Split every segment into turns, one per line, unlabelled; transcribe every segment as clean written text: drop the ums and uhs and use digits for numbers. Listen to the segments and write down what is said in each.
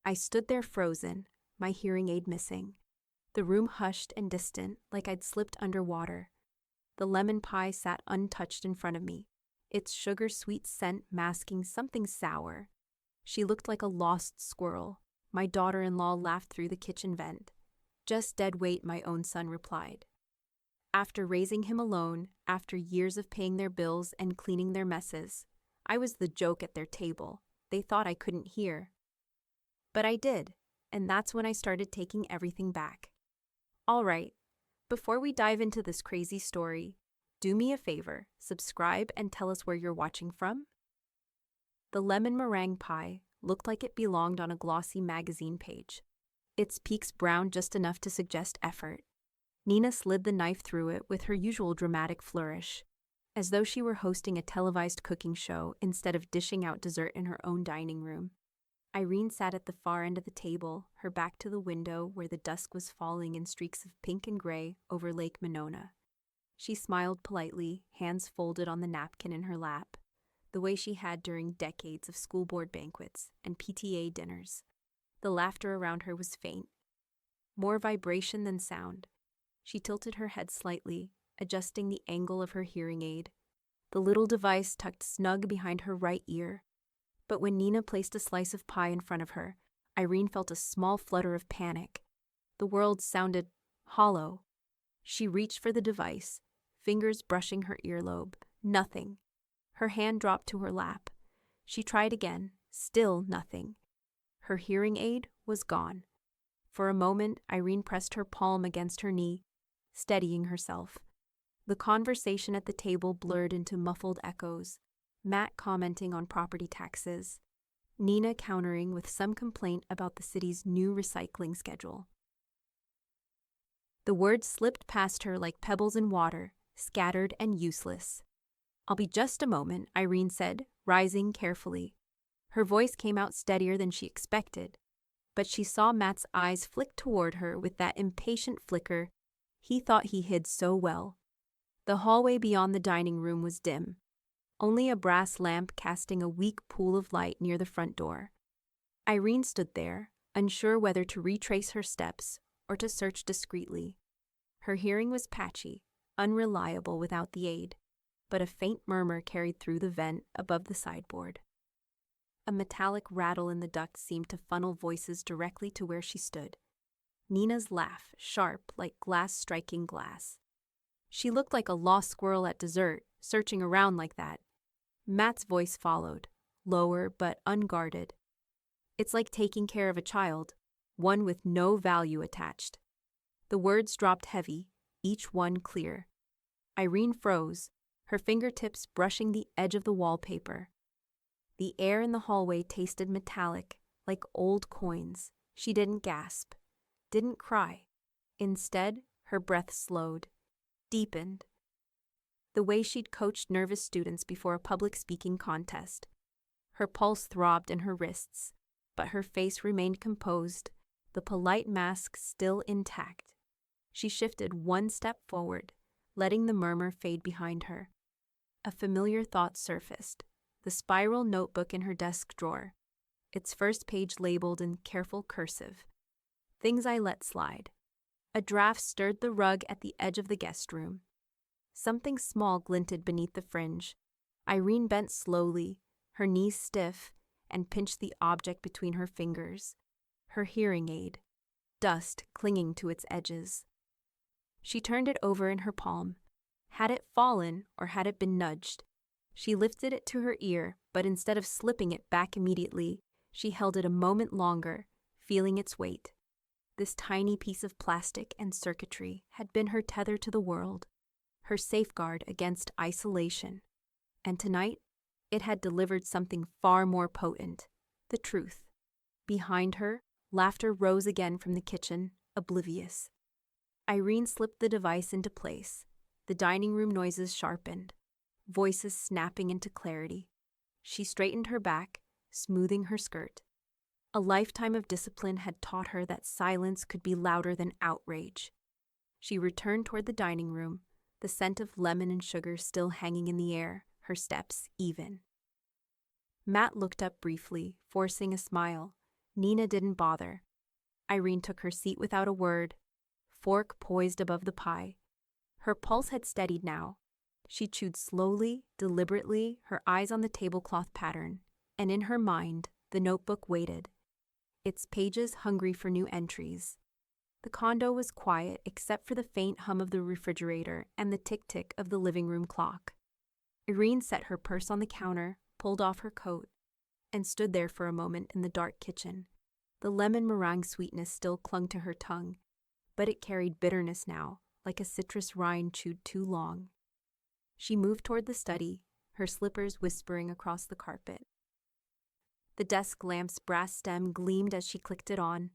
I stood there frozen, my hearing aid missing. The room hushed and distant, like I'd slipped underwater. The lemon pie sat untouched in front of me, its sugar-sweet scent masking something sour. She looked like a lost squirrel. My daughter-in-law laughed through the kitchen vent. "Just dead weight," my own son replied. After raising him alone, after years of paying their bills and cleaning their messes, I was the joke at their table. They thought I couldn't hear. But I did, and that's when I started taking everything back. All right, before we dive into this crazy story, do me a favor, subscribe and tell us where you're watching from. The lemon meringue pie looked like it belonged on a glossy magazine page. Its peaks browned just enough to suggest effort. Nina slid the knife through it with her usual dramatic flourish, as though she were hosting a televised cooking show instead of dishing out dessert in her own dining room. Irene sat at the far end of the table, her back to the window where the dusk was falling in streaks of pink and gray over Lake Monona. She smiled politely, hands folded on the napkin in her lap, the way she had during decades of school board banquets and PTA dinners. The laughter around her was faint, more vibration than sound. She tilted her head slightly, adjusting the angle of her hearing aid, the little device tucked snug behind her right ear. But when Nina placed a slice of pie in front of her, Irene felt a small flutter of panic. The world sounded hollow. She reached for the device, fingers brushing her earlobe. Nothing. Her hand dropped to her lap. She tried again. Still nothing. Her hearing aid was gone. For a moment, Irene pressed her palm against her knee, steadying herself. The conversation at the table blurred into muffled echoes. Matt commenting on property taxes, Nina countering with some complaint about the city's new recycling schedule. The words slipped past her like pebbles in water, scattered and useless. "I'll be just a moment," Irene said, rising carefully. Her voice came out steadier than she expected, but she saw Matt's eyes flick toward her with that impatient flicker he thought he hid so well. The hallway beyond the dining room was dim, only a brass lamp casting a weak pool of light near the front door. Irene stood there, unsure whether to retrace her steps or to search discreetly. Her hearing was patchy, unreliable without the aid, but a faint murmur carried through the vent above the sideboard. A metallic rattle in the duct seemed to funnel voices directly to where she stood. Nina's laugh, sharp like glass striking glass. She looked like a lost squirrel at dessert, searching around like that. Matt's voice followed, lower but unguarded. "It's like taking care of a child, one with no value attached." The words dropped heavy, each one clear. Irene froze, her fingertips brushing the edge of the wallpaper. The air in the hallway tasted metallic, like old coins. She didn't gasp, didn't cry. Instead, her breath slowed, deepened. The way she'd coached nervous students before a public speaking contest. Her pulse throbbed in her wrists, but her face remained composed, the polite mask still intact. She shifted one step forward, letting the murmur fade behind her. A familiar thought surfaced, the spiral notebook in her desk drawer, its first page labeled in careful cursive. "Things I let slide." A draft stirred the rug at the edge of the guest room. Something small glinted beneath the fringe. Irene bent slowly, her knees stiff, and pinched the object between her fingers. Her hearing aid, dust clinging to its edges. She turned it over in her palm. Had it fallen or had it been nudged? She lifted it to her ear, but instead of slipping it back immediately, she held it a moment longer, feeling its weight. This tiny piece of plastic and circuitry had been her tether to the world, her safeguard against isolation. And tonight, it had delivered something far more potent, the truth. Behind her, laughter rose again from the kitchen, oblivious. Irene slipped the device into place. The dining room noises sharpened, voices snapping into clarity. She straightened her back, smoothing her skirt. A lifetime of discipline had taught her that silence could be louder than outrage. She returned toward the dining room, the scent of lemon and sugar still hanging in the air, her steps even. Matt looked up briefly, forcing a smile. Nina didn't bother. Irene took her seat without a word, fork poised above the pie. Her pulse had steadied now. She chewed slowly, deliberately, her eyes on the tablecloth pattern, and in her mind, the notebook waited, its pages hungry for new entries. The condo was quiet except for the faint hum of the refrigerator and the tick-tick of the living room clock. Irene set her purse on the counter, pulled off her coat, and stood there for a moment in the dark kitchen. The lemon meringue sweetness still clung to her tongue, but it carried bitterness now, like a citrus rind chewed too long. She moved toward the study, her slippers whispering across the carpet. The desk lamp's brass stem gleamed as she clicked it on,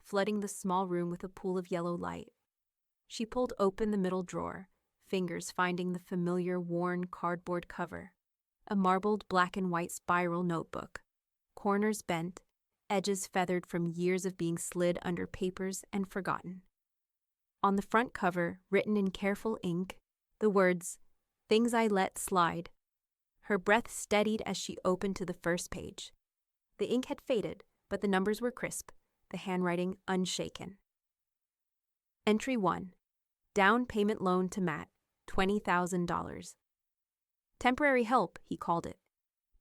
flooding the small room with a pool of yellow light. She pulled open the middle drawer, fingers finding the familiar worn cardboard cover. A marbled black and white spiral notebook, corners bent, edges feathered from years of being slid under papers and forgotten. On the front cover, written in careful ink, the words, "Things I Let Slide." Her breath steadied as she opened to the first page. The ink had faded, but the numbers were crisp, the handwriting unshaken. Entry 1. Down payment loan to Matt, $20,000. Temporary help, he called it.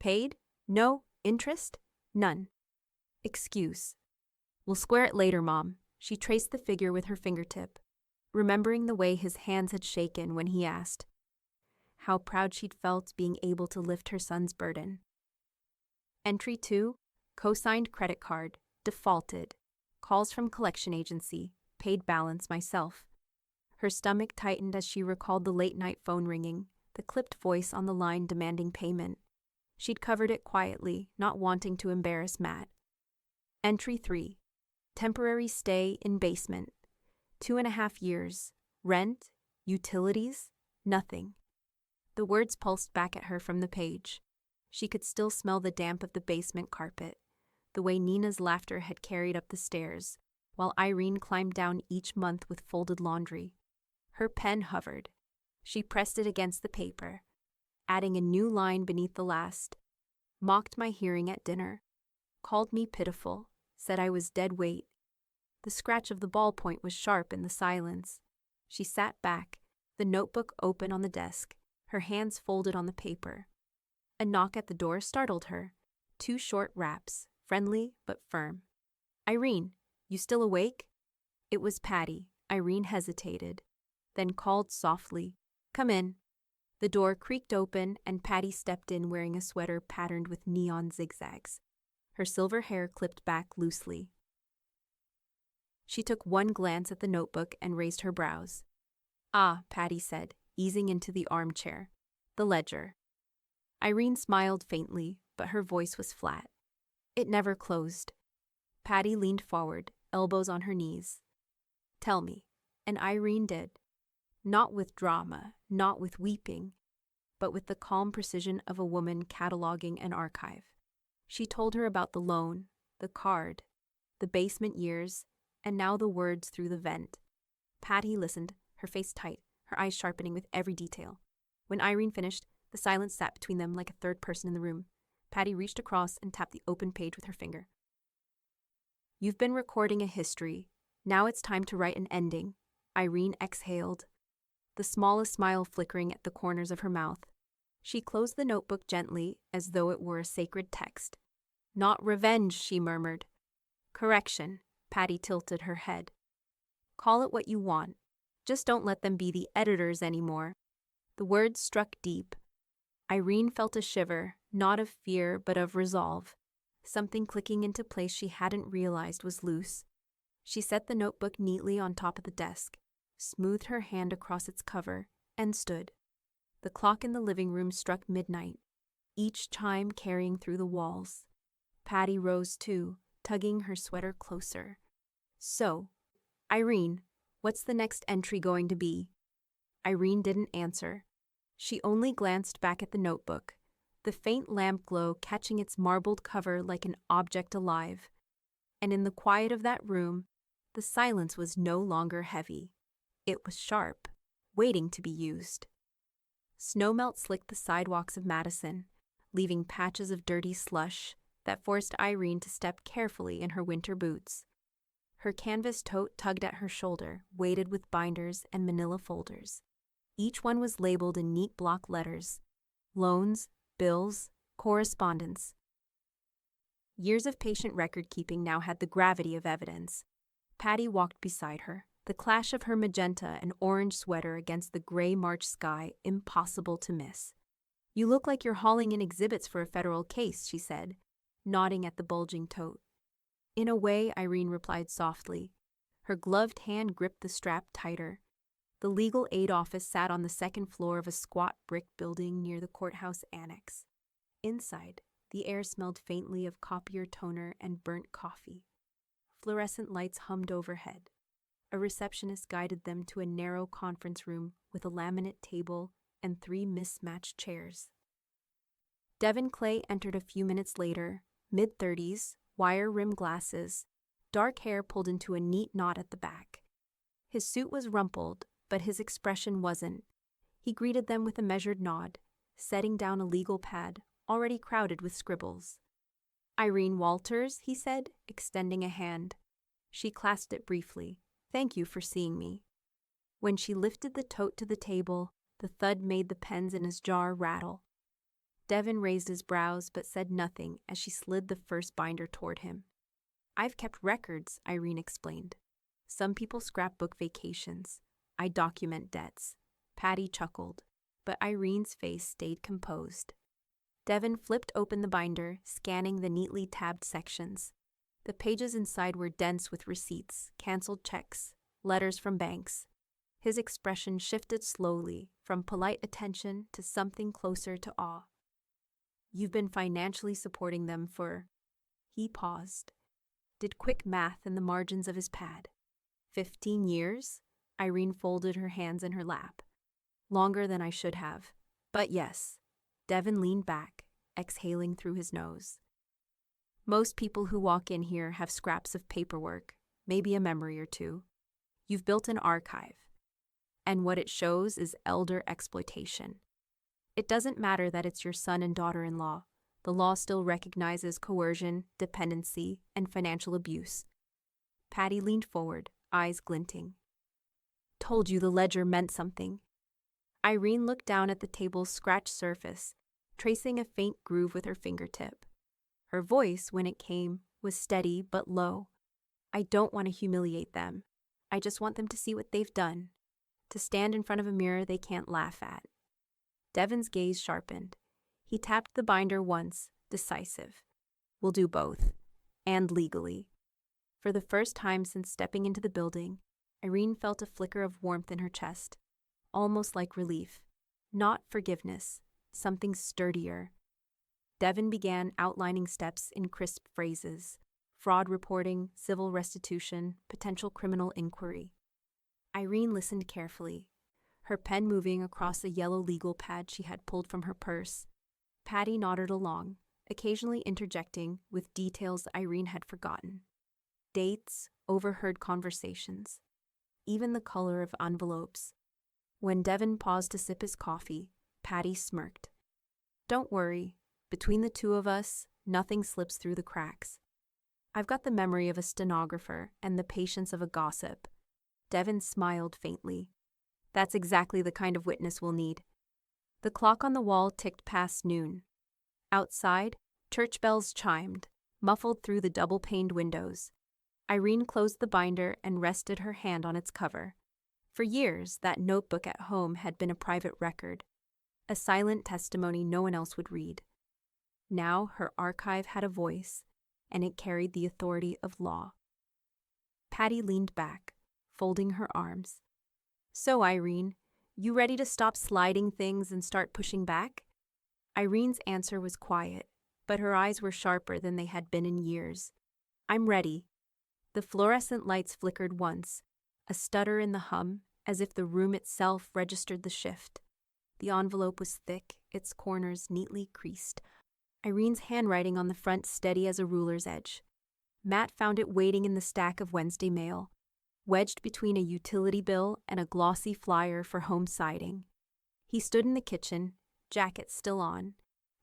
Paid? No. Interest? None. Excuse. We'll square it later, Mom. She traced the figure with her fingertip, remembering the way his hands had shaken when he asked. How proud she'd felt being able to lift her son's burden. Entry 2. Co-signed credit card. Defaulted. Calls from collection agency. Paid balance myself. Her stomach tightened as she recalled the late-night phone ringing, the clipped voice on the line demanding payment. She'd covered it quietly, not wanting to embarrass Matt. Entry 3. Temporary stay in basement. 2.5 years. Rent? Utilities? Nothing. The words pulsed back at her from the page. She could still smell the damp of the basement carpet, the way Nina's laughter had carried up the stairs, while Irene climbed down each month with folded laundry. Her pen hovered. She pressed it against the paper, adding a new line beneath the last. Mocked my hearing at dinner. Called me pitiful. Said I was dead weight. The scratch of the ballpoint was sharp in the silence. She sat back, the notebook open on the desk, her hands folded on the paper. A knock at the door startled her. 2 short raps, friendly but firm. Irene, you still awake? It was Patty. Irene hesitated, then called softly, Come in. The door creaked open and Patty stepped in wearing a sweater patterned with neon zigzags, her silver hair clipped back loosely. She took one glance at the notebook and raised her brows. Ah, Patty said, easing into the armchair. The ledger. Irene smiled faintly, but her voice was flat. It never closed. Patty leaned forward, elbows on her knees. Tell me. And Irene did. Not with drama, not with weeping, but with the calm precision of a woman cataloging an archive. She told her about the loan, the card, the basement years, and now the words through the vent. Patty listened, her face tight, her eyes sharpening with every detail. When Irene finished, the silence sat between them like a third person in the room. Patty reached across and tapped the open page with her finger. You've been recording a history. Now it's time to write an ending. Irene exhaled, the smallest smile flickering at the corners of her mouth. She closed the notebook gently, as though it were a sacred text. Not revenge, she murmured. Correction. Patty tilted her head. Call it what you want. Just don't let them be the editors anymore. The words struck deep. Irene felt a shiver, not of fear but of resolve, something clicking into place she hadn't realized was loose. She set the notebook neatly on top of the desk, smoothed her hand across its cover, and stood. The clock in the living room struck midnight, each chime carrying through the walls. Patty rose too, tugging her sweater closer. So, Irene, what's the next entry going to be? Irene didn't answer. She only glanced back at the notebook, the faint lamp glow catching its marbled cover like an object alive. And in the quiet of that room, the silence was no longer heavy. It was sharp, waiting to be used. Snowmelt slicked the sidewalks of Madison, leaving patches of dirty slush, that forced Irene to step carefully in her winter boots. Her canvas tote tugged at her shoulder, weighted with binders and manila folders. Each one was labeled in neat block letters: loans, bills, correspondence. Years of patient record-keeping now had the gravity of evidence. Patty walked beside her, the clash of her magenta and orange sweater against the gray March sky impossible to miss. "You look like you're hauling in exhibits for a federal case," she said, nodding at the bulging tote. "In a way," Irene replied softly. Her gloved hand gripped the strap tighter. The legal aid office sat on the second floor of a squat brick building near the courthouse annex. Inside, the air smelled faintly of copier toner and burnt coffee. Fluorescent lights hummed overhead. A receptionist guided them to a narrow conference room with a laminate table and 3 mismatched chairs. Devin Clay entered a few minutes later, mid-30s, wire-rimmed glasses, dark hair pulled into a neat knot at the back. His suit was rumpled, but his expression wasn't. He greeted them with a measured nod, setting down a legal pad, already crowded with scribbles. "Irene Walters," he said, extending a hand. She clasped it briefly. "Thank you for seeing me." When she lifted the tote to the table, the thud made the pens in his jar rattle. Devin raised his brows but said nothing as she slid the first binder toward him. "I've kept records," Irene explained. "Some people scrapbook vacations. I document debts." Patty chuckled, but Irene's face stayed composed. Devin flipped open the binder, scanning the neatly tabbed sections. The pages inside were dense with receipts, canceled checks, letters from banks. His expression shifted slowly, from polite attention to something closer to awe. "You've been financially supporting them for..." He paused, did quick math in the margins of his pad. 15 years? Irene folded her hands in her lap. "Longer than I should have. But yes." Devin leaned back, exhaling through his nose. "Most people who walk in here have scraps of paperwork, maybe a memory or two. You've built an archive. And what it shows is elder exploitation. It doesn't matter that it's your son and daughter-in-law. The law still recognizes coercion, dependency, and financial abuse." Patty leaned forward, eyes glinting. "Told you the ledger meant something." Irene looked down at the table's scratched surface, tracing a faint groove with her fingertip. Her voice, when it came, was steady but low. "I don't want to humiliate them. I just want them to see what they've done. To stand in front of a mirror they can't laugh at." Devin's gaze sharpened. He tapped the binder once, decisive. "We'll do both. And legally." For the first time since stepping into the building, Irene felt a flicker of warmth in her chest, almost like relief. Not forgiveness, something sturdier. Devin began outlining steps in crisp phrases: fraud reporting, civil restitution, potential criminal inquiry. Irene listened carefully, her pen moving across a yellow legal pad she had pulled from her purse. Patty nodded along, occasionally interjecting with details Irene had forgotten. Dates, overheard conversations, even the color of envelopes. When Devin paused to sip his coffee, Patty smirked. "Don't worry. Between the two of us, nothing slips through the cracks. I've got the memory of a stenographer and the patience of a gossip." Devin smiled faintly. "That's exactly the kind of witness we'll need." The clock on the wall ticked past noon. Outside, church bells chimed, muffled through the double-paned windows. Irene closed the binder and rested her hand on its cover. For years, that notebook at home had been a private record, a silent testimony no one else would read. Now her archive had a voice, and it carried the authority of law. Patty leaned back, folding her arms. "So, Irene, you ready to stop sliding things and start pushing back?" Irene's answer was quiet, but her eyes were sharper than they had been in years. "I'm ready." The fluorescent lights flickered once, a stutter in the hum, as if the room itself registered the shift. The envelope was thick, its corners neatly creased, Irene's handwriting on the front steady as a ruler's edge. Matt found it waiting in the stack of Wednesday mail, wedged between a utility bill and a glossy flyer for home siding. He stood in the kitchen, jacket still on,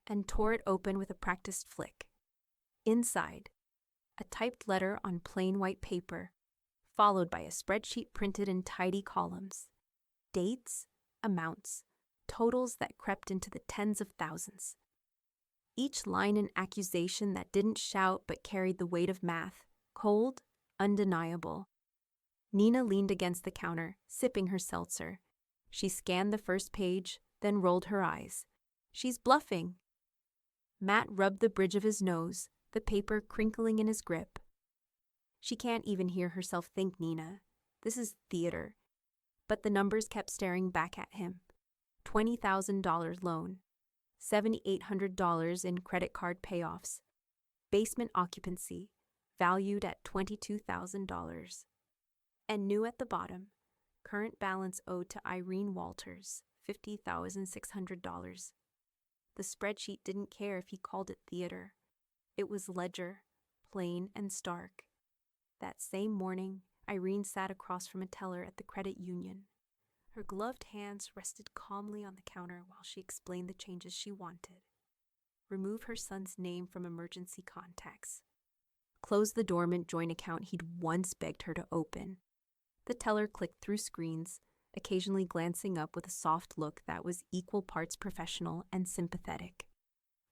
and tore it open with a practiced flick. Inside, a typed letter on plain white paper, followed by a spreadsheet printed in tidy columns. Dates, amounts, totals that crept into the tens of thousands. Each line an accusation that didn't shout but carried the weight of math, cold, undeniable. Nina leaned against the counter, sipping her seltzer. She scanned the first page, then rolled her eyes. She's bluffing. Matt rubbed the bridge of his nose, the paper crinkling in his grip. She can't even hear herself think, Nina. This is theater. But the numbers kept staring back at him. $20,000 loan. $7,800 in credit card payoffs. Basement occupancy, valued at $22,000. And new at the bottom, current balance owed to Irene Walters, $50,600. The spreadsheet didn't care if he called it theater. It was ledger, plain and stark. That same morning, Irene sat across from a teller at the credit union. Her gloved hands rested calmly on the counter while she explained the changes she wanted. Remove her son's name from emergency contacts. Close the dormant joint account he'd once begged her to open. The teller clicked through screens, occasionally glancing up with a soft look that was equal parts professional and sympathetic.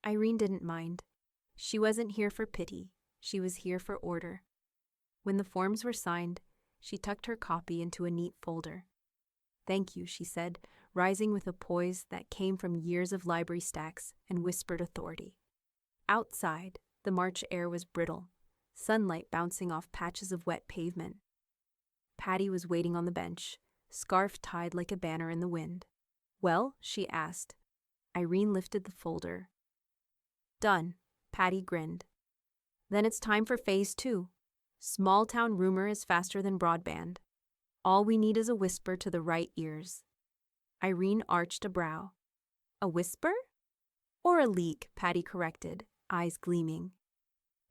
Irene didn't mind. She wasn't here for pity. She was here for order. When the forms were signed, she tucked her copy into a neat folder. "Thank you," she said, rising with a poise that came from years of library stacks and whispered authority. Outside, the March air was brittle, sunlight bouncing off patches of wet pavement. Patty was waiting on the bench, scarf tied like a banner in the wind. "Well?" she asked. Irene lifted the folder. "Done," Patty grinned. "Then it's time for phase 2. Small town rumor is faster than broadband. All we need is a whisper to the right ears." Irene arched a brow. "A whisper?" "Or a leak," Patty corrected, eyes gleaming.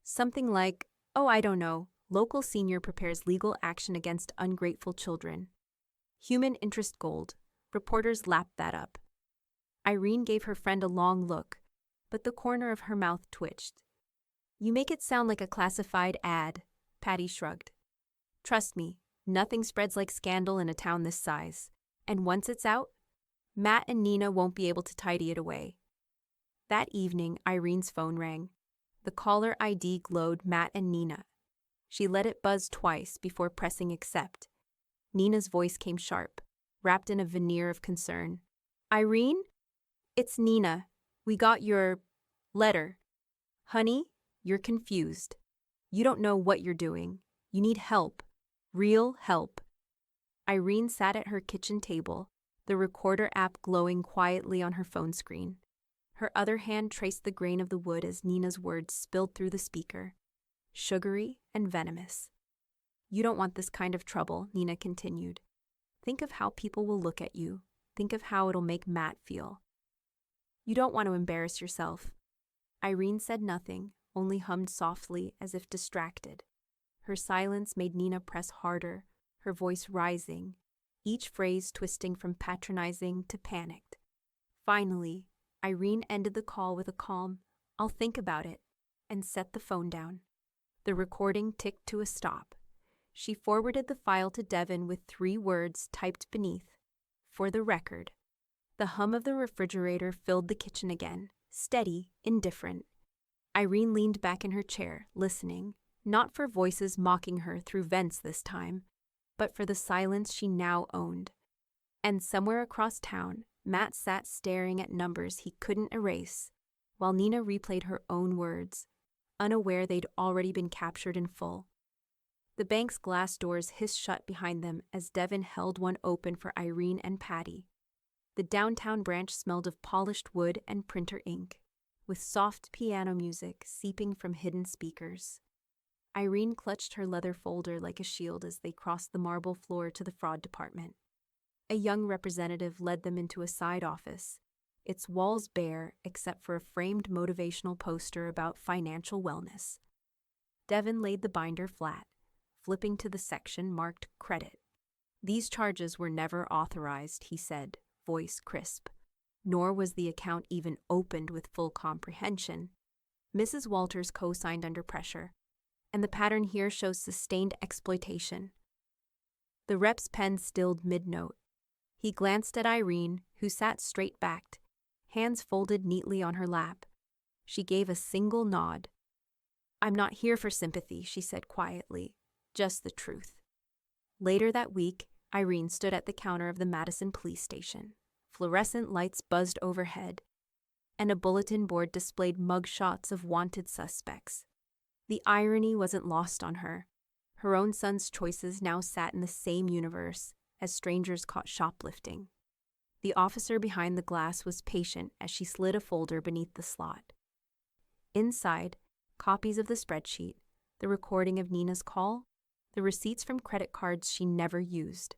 "Something like, oh, I don't know, local senior prepares legal action against ungrateful children. Human interest gold." Reporters lapped that up. Irene gave her friend a long look, but the corner of her mouth twitched. "You make it sound like a classified ad," Patty shrugged. "Trust me, nothing spreads like scandal in a town this size. And once it's out, Matt and Nina won't be able to tidy it away." That evening, Irene's phone rang. The caller ID glowed Matt and Nina. She let it buzz twice before pressing accept. Nina's voice came sharp, wrapped in a veneer of concern. "Irene? It's Nina. We got your letter. Honey, you're confused. You don't know what you're doing. You need help. Real help." Irene sat at her kitchen table, the recorder app glowing quietly on her phone screen. Her other hand traced the grain of the wood as Nina's words spilled through the speaker. Sugary and venomous. "You don't want this kind of trouble," Nina continued. "Think of how people will look at you. Think of how it'll make Matt feel. You don't want to embarrass yourself." Irene said nothing, only hummed softly as if distracted. Her silence made Nina press harder, her voice rising, each phrase twisting from patronizing to panicked. Finally, Irene ended the call with a calm, "I'll think about it," and set the phone down. The recording ticked to a stop. She forwarded the file to Devin with 3 words typed beneath. "For the record." The hum of the refrigerator filled the kitchen again, steady, indifferent. Irene leaned back in her chair, listening, not for voices mocking her through vents this time, but for the silence she now owned. And somewhere across town, Matt sat staring at numbers he couldn't erase, while Nina replayed her own words, unaware they'd already been captured in full. The bank's glass doors hissed shut behind them as Devin held one open for Irene and Patty. The downtown branch smelled of polished wood and printer ink, with soft piano music seeping from hidden speakers. Irene clutched her leather folder like a shield as they crossed the marble floor to the fraud department. A young representative led them into a side office, its walls bare except for a framed motivational poster about financial wellness. Devin laid the binder flat, flipping to the section marked credit. "These charges were never authorized," he said, voice crisp. "Nor was the account even opened with full comprehension. Mrs. Walters co-signed under pressure, and the pattern here shows sustained exploitation. The rep's pen stilled mid-note. He glanced at Irene, who sat straight-backed, hands folded neatly on her lap. She gave a single nod. "I'm not here for sympathy," she said quietly, "just the truth." Later that week, Irene stood at the counter of the Madison police station. Fluorescent lights buzzed overhead, and a bulletin board displayed mugshots of wanted suspects. The irony wasn't lost on her. Her own son's choices now sat in the same universe as strangers caught shoplifting. The officer behind the glass was patient as she slid a folder beneath the slot. Inside, copies of the spreadsheet, the recording of Nina's call, the receipts from credit cards she never used.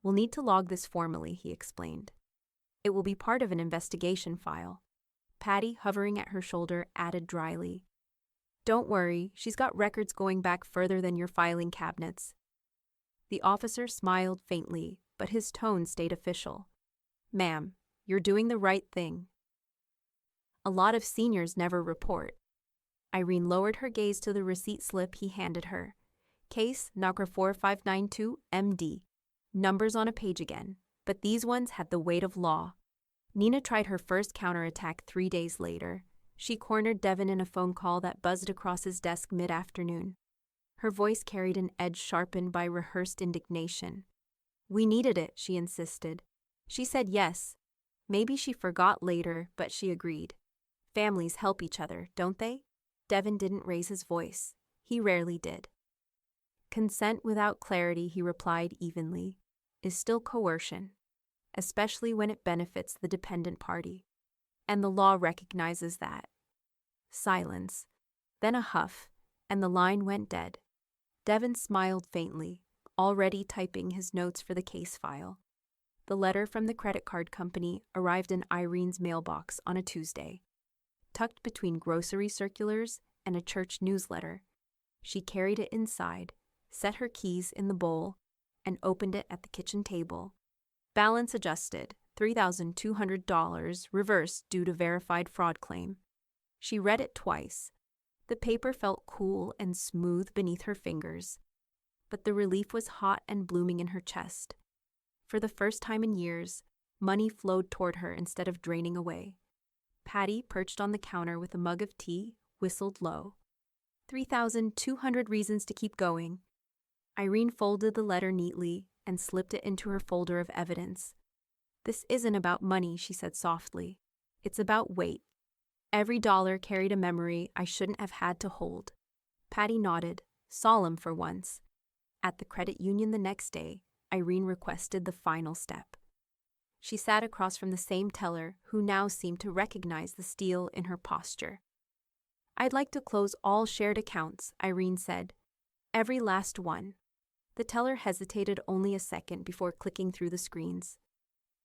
"We'll need to log this formally," he explained. "It will be part of an investigation file." Patty, hovering at her shoulder, added dryly, "Don't worry, she's got records going back further than your filing cabinets." The officer smiled faintly, but his tone stayed official. "Ma'am, you're doing the right thing." A lot of seniors never report. Irene lowered her gaze to the receipt slip he handed her. Case NACRA 4592 MD. Numbers on a page again, but these ones had the weight of law. Nina tried her first counterattack 3 days later. She cornered Devin in a phone call that buzzed across his desk mid-afternoon. Her voice carried an edge sharpened by rehearsed indignation. "We needed it," she insisted. She said yes. Maybe she forgot later, but she agreed. Families help each other, don't they? Devin didn't raise his voice. He rarely did. Consent without clarity, he replied evenly, is still coercion, especially when it benefits the dependent party. And the law recognizes that. Silence, then a huff, and the line went dead. Devin smiled faintly, already typing his notes for the case file. The letter from the credit card company arrived in Irene's mailbox on a Tuesday. Tucked between grocery circulars and a church newsletter, she carried it inside, set her keys in the bowl, and opened it at the kitchen table. Balance adjusted, $3,200 reversed due to verified fraud claim. She read it twice. The paper felt cool and smooth beneath her fingers, but the relief was hot and blooming in her chest. For the first time in years, money flowed toward her instead of draining away. Patty, perched on the counter with a mug of tea, whistled low. 3,200 reasons to keep going. Irene folded the letter neatly and slipped it into her folder of evidence. "This isn't about money," she said softly. "It's about weight. Every dollar carried a memory I shouldn't have had to hold." Patty nodded, solemn for once. At the credit union the next day, Irene requested the final step. She sat across from the same teller who now seemed to recognize the steel in her posture. "I'd like to close all shared accounts," Irene said. "Every last one." The teller hesitated only a second before clicking through the screens.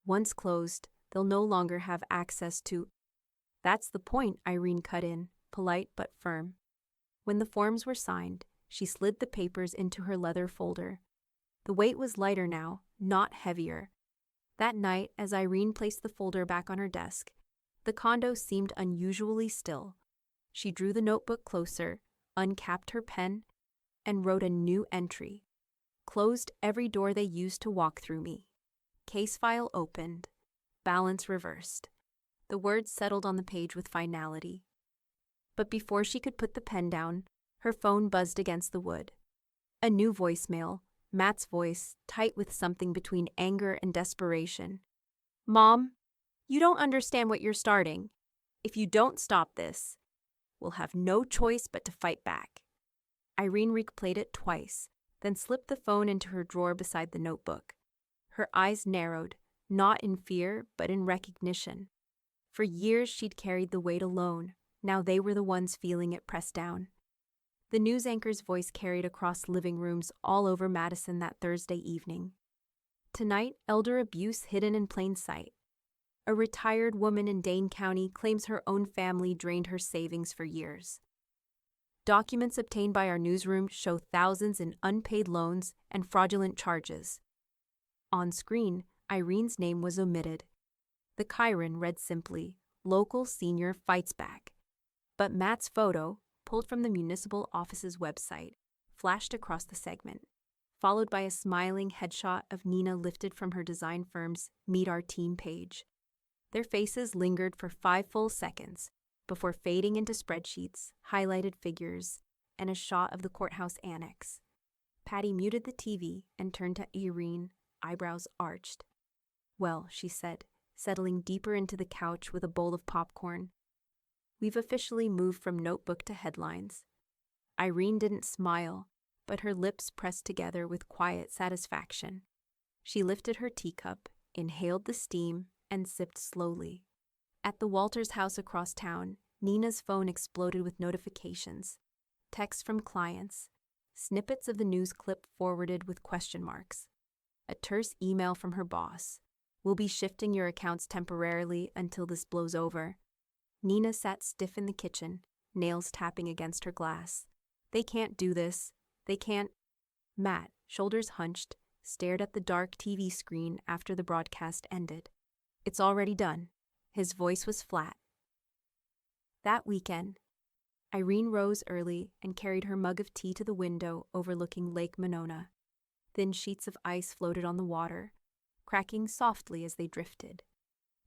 Once closed, they'll no longer have access to... "That's the point," Irene cut in, polite but firm. When the forms were signed, she slid the papers into her leather folder. The weight was lighter now, not heavier. That night, as Irene placed the folder back on her desk, the condo seemed unusually still. She drew the notebook closer, uncapped her pen, and wrote a new entry. "Closed every door they used to walk through me. Case file opened. Balance reversed." The words settled on the page with finality. But before she could put the pen down, her phone buzzed against the wood. A new voicemail, Matt's voice, tight with something between anger and desperation. "Mom, you don't understand what you're starting. If you don't stop this, we'll have no choice but to fight back." Irene replayed it twice, then slipped the phone into her drawer beside the notebook. Her eyes narrowed, not in fear, but in recognition. For years she'd carried the weight alone. Now they were the ones feeling it pressed down. The news anchor's voice carried across living rooms all over Madison that Thursday evening. Tonight, elder abuse hidden in plain sight. A retired woman in Dane County claims her own family drained her savings for years. Documents obtained by our newsroom show thousands in unpaid loans and fraudulent charges. On screen, Irene's name was omitted. The Chiron read simply, "Local Senior Fights Back." But Matt's photo, pulled from the municipal office's website, flashed across the segment, followed by a smiling headshot of Nina lifted from her design firm's Meet Our Team page. Their faces lingered for 5 full seconds before fading into spreadsheets, highlighted figures, and a shot of the courthouse annex. Patty muted the TV and turned to Irene, eyebrows arched. "Well," she said, settling deeper into the couch with a bowl of popcorn, "we've officially moved from notebook to headlines." Irene didn't smile, but her lips pressed together with quiet satisfaction. She lifted her teacup, inhaled the steam, and sipped slowly. At the Walters house across town, Nina's phone exploded with notifications, texts from clients, snippets of the news clip forwarded with question marks, a terse email from her boss. "We'll be shifting your accounts temporarily until this blows over." Nina sat stiff in the kitchen, nails tapping against her glass. "They can't do this. They can't." Matt, shoulders hunched, stared at the dark TV screen after the broadcast ended. "It's already done." His voice was flat. That weekend, Irene rose early and carried her mug of tea to the window overlooking Lake Monona. Thin sheets of ice floated on the water, cracking softly as they drifted.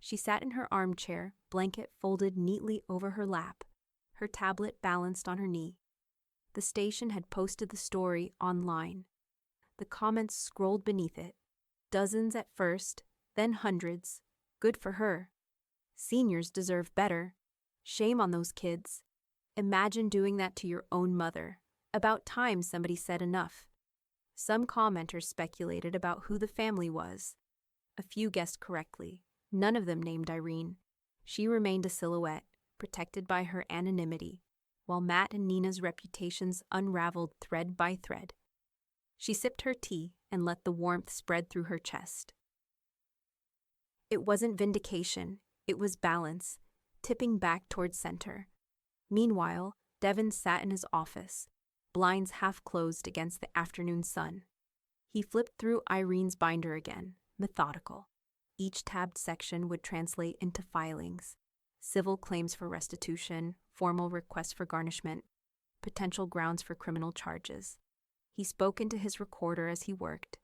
She sat in her armchair, blanket folded neatly over her lap, her tablet balanced on her knee. The station had posted the story online. The comments scrolled beneath it. Dozens at first, then hundreds. Good for her. Seniors deserve better. Shame on those kids. Imagine doing that to your own mother. About time somebody said enough. Some commenters speculated about who the family was. A few guessed correctly. None of them named Irene. She remained a silhouette, protected by her anonymity, while Matt and Nina's reputations unraveled thread by thread. She sipped her tea and let the warmth spread through her chest. It wasn't vindication, it was balance, tipping back toward center. Meanwhile, Devin sat in his office, blinds half closed against the afternoon sun. He flipped through Irene's binder again, methodical. Each tabbed section would translate into filings: civil claims for restitution, formal requests for garnishment, potential grounds for criminal charges. He spoke into his recorder as he worked.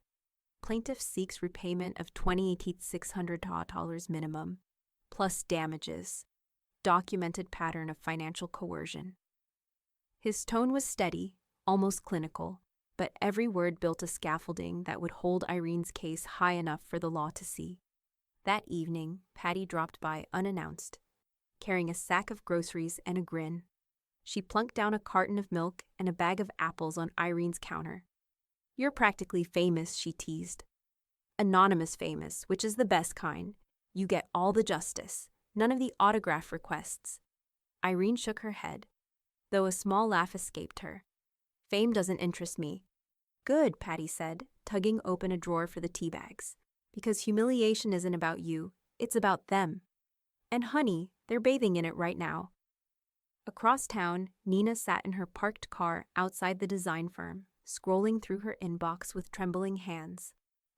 Plaintiff seeks repayment of $2,600 minimum, plus damages. Documented pattern of financial coercion. His tone was steady, almost clinical, but every word built a scaffolding that would hold Irene's case high enough for the law to see. That evening, Patty dropped by unannounced, carrying a sack of groceries and a grin. She plunked down a carton of milk and a bag of apples on Irene's counter. "You're practically famous," she teased. "Anonymous famous, which is the best kind. You get all the justice, none of the autograph requests." Irene shook her head, though a small laugh escaped her. "Fame doesn't interest me." "Good," Patty said, tugging open a drawer for the tea bags. "Because humiliation isn't about you, it's about them. And honey, they're bathing in it right now." Across town, Nina sat in her parked car outside the design firm, scrolling through her inbox with trembling hands.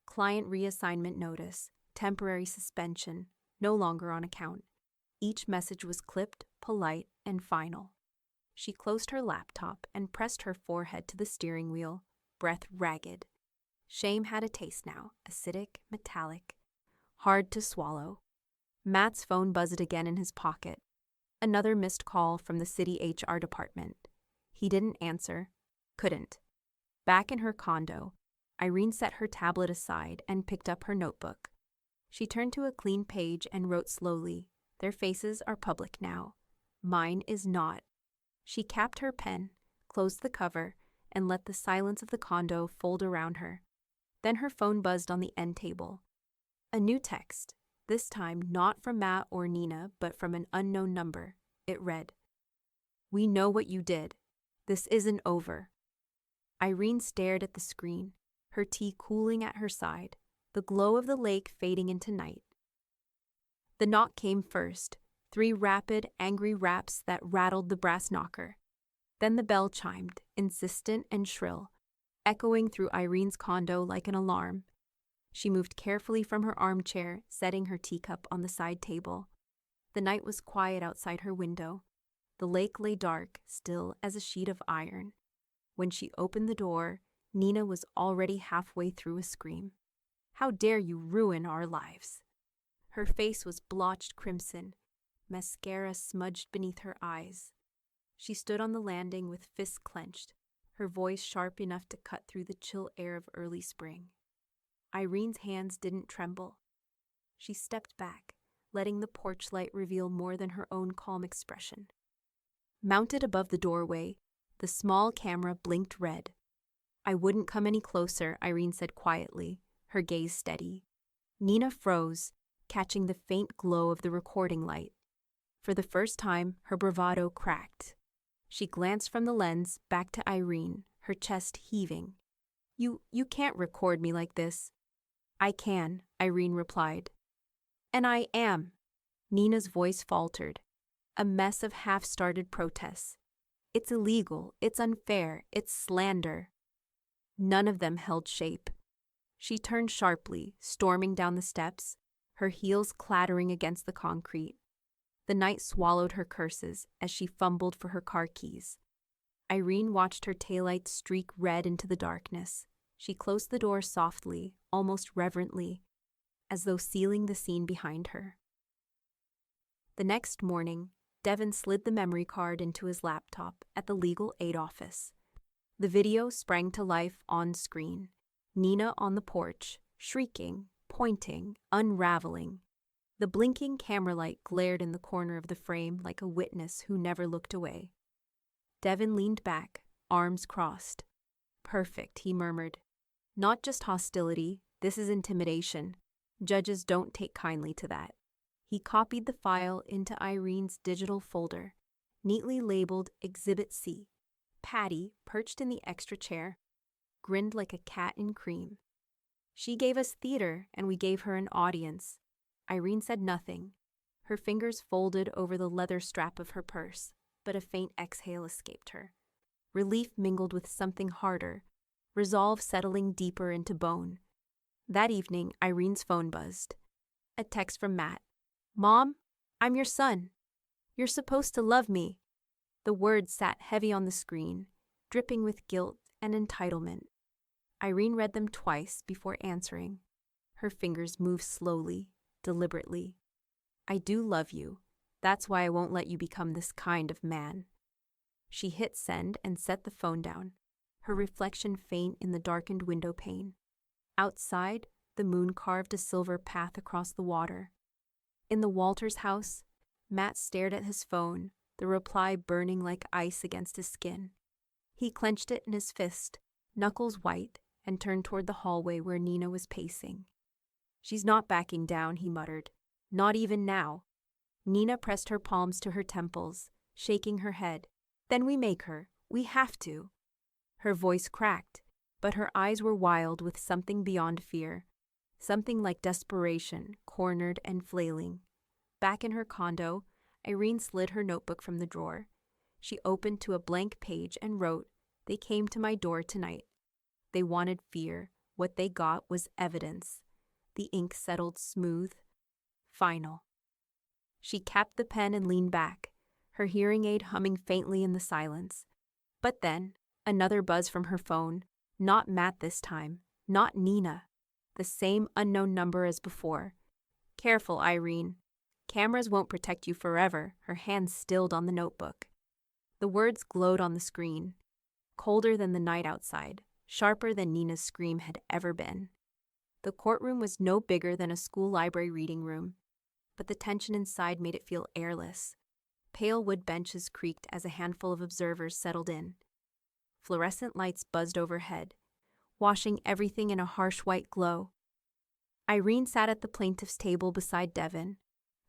Client reassignment notice, temporary suspension, no longer on account. Each message was clipped, polite, and final. She closed her laptop and pressed her forehead to the steering wheel, breath ragged. Shame had a taste now, acidic, metallic, hard to swallow. Matt's phone buzzed again in his pocket. Another missed call from the city HR department. He didn't answer. Couldn't. Back in her condo, Irene set her tablet aside and picked up her notebook. She turned to a clean page and wrote slowly, "Their faces are public now. Mine is not." She capped her pen, closed the cover, and let the silence of the condo fold around her. Then her phone buzzed on the end table. A new text, this time not from Matt or Nina, but from an unknown number. It read, "We know what you did. This isn't over." Irene stared at the screen, her tea cooling at her side, the glow of the lake fading into night. The knock came first, 3 rapid, angry raps that rattled the brass knocker. Then the bell chimed, insistent and shrill, echoing through Irene's condo like an alarm. She moved carefully from her armchair, setting her teacup on the side table. The night was quiet outside her window. The lake lay dark, still as a sheet of iron. When she opened the door, Nina was already halfway through a scream. "How dare you ruin our lives?" Her face was blotched crimson, mascara smudged beneath her eyes. She stood on the landing with fists clenched, her voice sharp enough to cut through the chill air of early spring. Irene's hands didn't tremble. She stepped back, letting the porch light reveal more than her own calm expression. Mounted above the doorway, the small camera blinked red. "I wouldn't come any closer," Irene said quietly, her gaze steady. Nina froze, catching the faint glow of the recording light. For the first time, her bravado cracked. She glanced from the lens back to Irene, her chest heaving. You can't record me like this." "I can," Irene replied. "And I am." Nina's voice faltered, a mess of half-started protests. "It's illegal, it's unfair, it's slander." None of them held shape. She turned sharply, storming down the steps, her heels clattering against the concrete. The night swallowed her curses as she fumbled for her car keys. Irene watched her taillights streak red into the darkness. She closed the door softly, almost reverently, as though sealing the scene behind her. The next morning, Devin slid the memory card into his laptop at the legal aid office. The video sprang to life on screen. Nina on the porch, shrieking, pointing, unraveling. The blinking camera light glared in the corner of the frame like a witness who never looked away. Devin leaned back, arms crossed. "Perfect," he murmured. "Not just hostility, this is intimidation. Judges don't take kindly to that." He copied the file into Irene's digital folder, neatly labeled Exhibit C. Patty, perched in the extra chair, grinned like a cat in cream. "She gave us theater, and we gave her an audience." Irene said nothing. Her fingers folded over the leather strap of her purse, but a faint exhale escaped her. Relief mingled with something harder, resolve settling deeper into bone. That evening, Irene's phone buzzed. A text from Matt. "Mom, I'm your son. You're supposed to love me." The words sat heavy on the screen, dripping with guilt and entitlement. Irene read them twice before answering. Her fingers moved slowly, deliberately. "I do love you. That's why I won't let you become this kind of man." She hit send and set the phone down, her reflection faint in the darkened window pane. Outside, the moon carved a silver path across the water. In the Walters house, Matt stared at his phone, the reply burning like ice against his skin. He clenched it in his fist, knuckles white, and turned toward the hallway where Nina was pacing. "She's not backing down," he muttered. "Not even now." Nina pressed her palms to her temples, shaking her head. "Then we make her. We have to." Her voice cracked, but her eyes were wild with something beyond fear, something like desperation, cornered and flailing. Back in her condo, Irene slid her notebook from the drawer. She opened to a blank page and wrote, "They came to my door tonight. They wanted fear. What they got was evidence." The ink settled smooth, final. She capped the pen and leaned back, her hearing aid humming faintly in the silence. But then, another buzz from her phone. Not Matt this time, not Nina. The same unknown number as before. "Careful, Irene. Cameras won't protect you forever," her hands stilled on the notebook. The words glowed on the screen, colder than the night outside, sharper than Nina's scream had ever been. The courtroom was no bigger than a school library reading room, but the tension inside made it feel airless. Pale wood benches creaked as a handful of observers settled in. Fluorescent lights buzzed overhead, washing everything in a harsh white glow. Irene sat at the plaintiff's table beside Devin,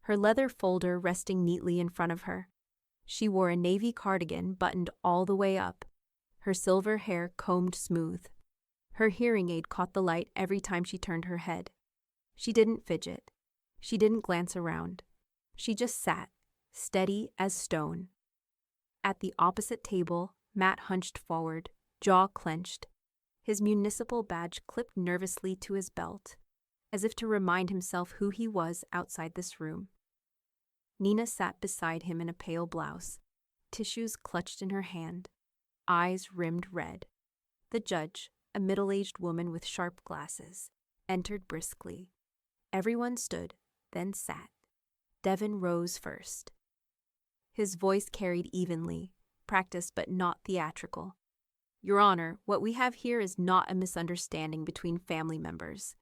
her leather folder resting neatly in front of her. She wore a navy cardigan buttoned all the way up, her silver hair combed smooth. Her hearing aid caught the light every time she turned her head. She didn't fidget. She didn't glance around. She just sat, steady as stone. At the opposite table, Matt hunched forward, jaw clenched, his municipal badge clipped nervously to his belt, as if to remind himself who he was outside this room. Nina sat beside him in a pale blouse, tissues clutched in her hand, eyes rimmed red. The judge, a middle-aged woman with sharp glasses, entered briskly. Everyone stood, then sat. Devin rose first. His voice carried evenly, practiced but not theatrical. Your Honor, what we have here is not a misunderstanding between family members.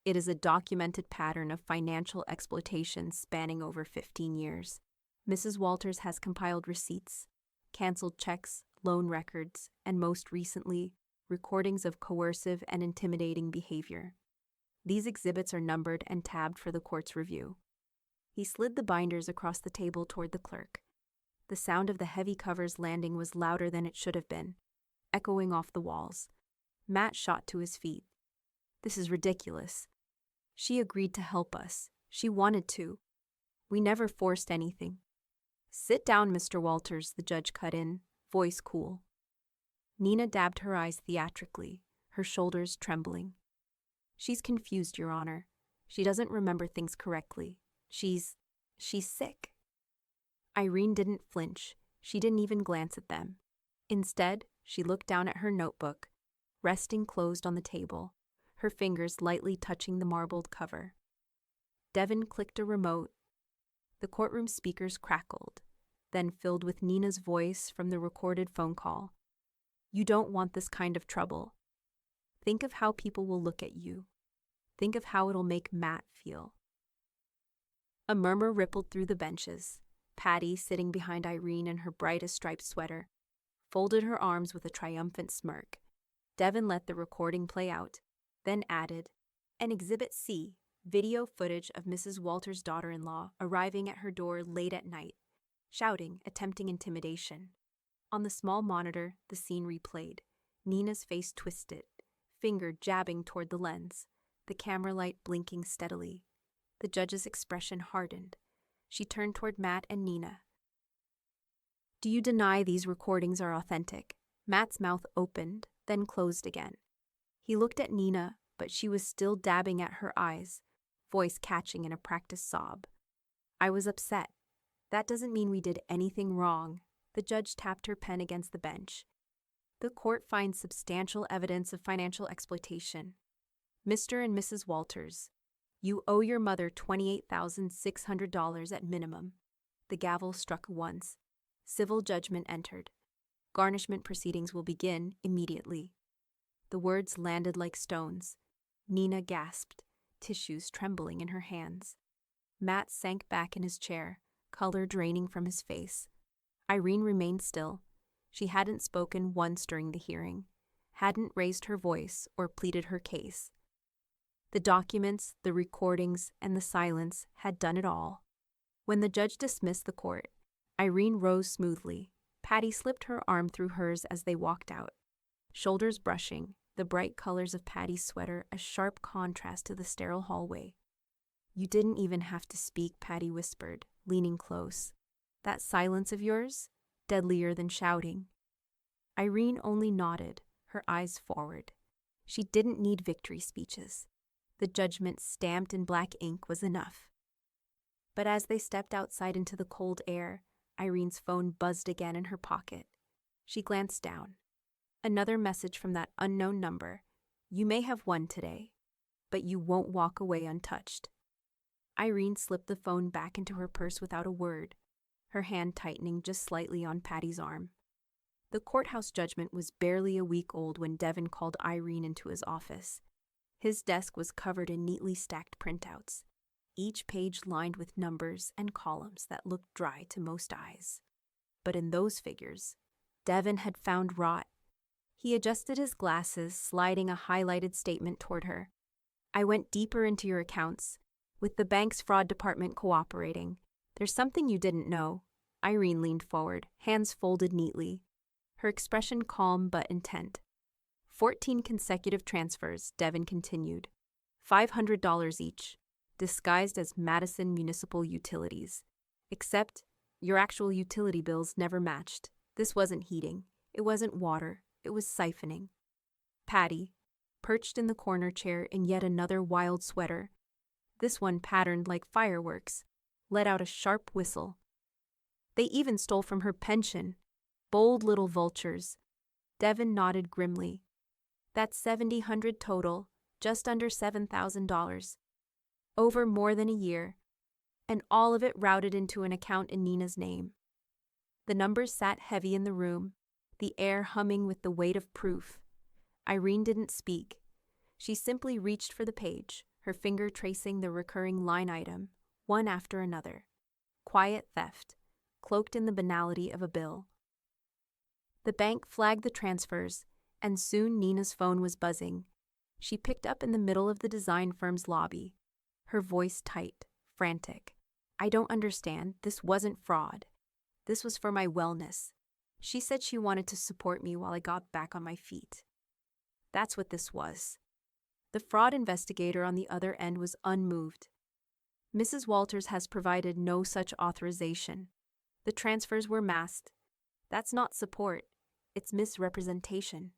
It is a documented pattern of financial exploitation spanning over 15 years. Mrs. Walters has compiled receipts, canceled checks, loan records, and most recently, recordings of coercive and intimidating behavior. These exhibits are numbered and tabbed for the court's review. He slid the binders across the table toward the clerk. The sound of the heavy covers landing was louder than it should have been, echoing off the walls. Matt shot to his feet. This is ridiculous. She agreed to help us. She wanted to. We never forced anything. Sit down, Mr. Walters, the judge cut in, voice cool. Nina dabbed her eyes theatrically, her shoulders trembling. She's confused, Your Honor. She doesn't remember things correctly. She's sick. Irene didn't flinch. She didn't even glance at them. Instead, she looked down at her notebook, resting closed on the table, her fingers lightly touching the marbled cover. Devin clicked a remote. The courtroom speakers crackled, then filled with Nina's voice from the recorded phone call. You don't want this kind of trouble. Think of how people will look at you. Think of how it'll make Matt feel. A murmur rippled through the benches. Patty, sitting behind Irene in her brightest striped sweater, folded her arms with a triumphant smirk. Devin let the recording play out, then added, "And Exhibit C, video footage of Mrs. Walters' daughter-in-law arriving at her door late at night, shouting, attempting intimidation." On the small monitor, the scene replayed. Nina's face twisted, finger jabbing toward the lens, the camera light blinking steadily. The judge's expression hardened. She turned toward Matt and Nina. Do you deny these recordings are authentic? Matt's mouth opened, then closed again. He looked at Nina, but she was still dabbing at her eyes, voice catching in a practiced sob. I was upset. That doesn't mean we did anything wrong. The judge tapped her pen against the bench. The court finds substantial evidence of financial exploitation. Mr. and Mrs. Walters, you owe your mother $28,600 at minimum. The gavel struck once. Civil judgment entered. Garnishment proceedings will begin immediately. The words landed like stones. Nina gasped, tissues trembling in her hands. Matt sank back in his chair, color draining from his face. Irene remained still. She hadn't spoken once during the hearing, hadn't raised her voice or pleaded her case. The documents, the recordings, and the silence had done it all. When the judge dismissed the court, Irene rose smoothly. Patty slipped her arm through hers as they walked out. Shoulders brushing, the bright colors of Patty's sweater a sharp contrast to the sterile hallway. You didn't even have to speak, Patty whispered, leaning close. That silence of yours? Deadlier than shouting. Irene only nodded, her eyes forward. She didn't need victory speeches. The judgment stamped in black ink was enough. But as they stepped outside into the cold air, Irene's phone buzzed again in her pocket. She glanced down. Another message from that unknown number. You may have won today, but you won't walk away untouched. Irene slipped the phone back into her purse without a word, her hand tightening just slightly on Patty's arm. The courthouse judgment was barely a week old when Devin called Irene into his office. His desk was covered in neatly stacked printouts, each page lined with numbers and columns that looked dry to most eyes. But in those figures, Devin had found rot. He adjusted his glasses, sliding a highlighted statement toward her. I went deeper into your accounts, with the bank's fraud department cooperating. There's something you didn't know. Irene leaned forward, hands folded neatly, her expression calm but intent. 14 consecutive transfers, Devin continued. $500 each, disguised as Madison Municipal Utilities. Except, your actual utility bills never matched. This wasn't heating. It wasn't water. It was siphoning. Patty, perched in the corner chair in yet another wild sweater, this one patterned like fireworks, let out a sharp whistle. They even stole from her pension. Bold little vultures. Devin nodded grimly. That's $700 total, just under $7,000. Over more than a year. And all of it routed into an account in Nina's name. The numbers sat heavy in the room, the air humming with the weight of proof. Irene didn't speak. She simply reached for the page, her finger tracing the recurring line item, one after another. Quiet theft, cloaked in the banality of a bill. The bank flagged the transfers, and soon Nina's phone was buzzing. She picked up in the middle of the design firm's lobby, her voice tight, frantic. I don't understand. This wasn't fraud. This was for my wellness. She said she wanted to support me while I got back on my feet. That's what this was. The fraud investigator on the other end was unmoved. Mrs. Walters has provided no such authorization. The transfers were masked. That's not support. It's misrepresentation.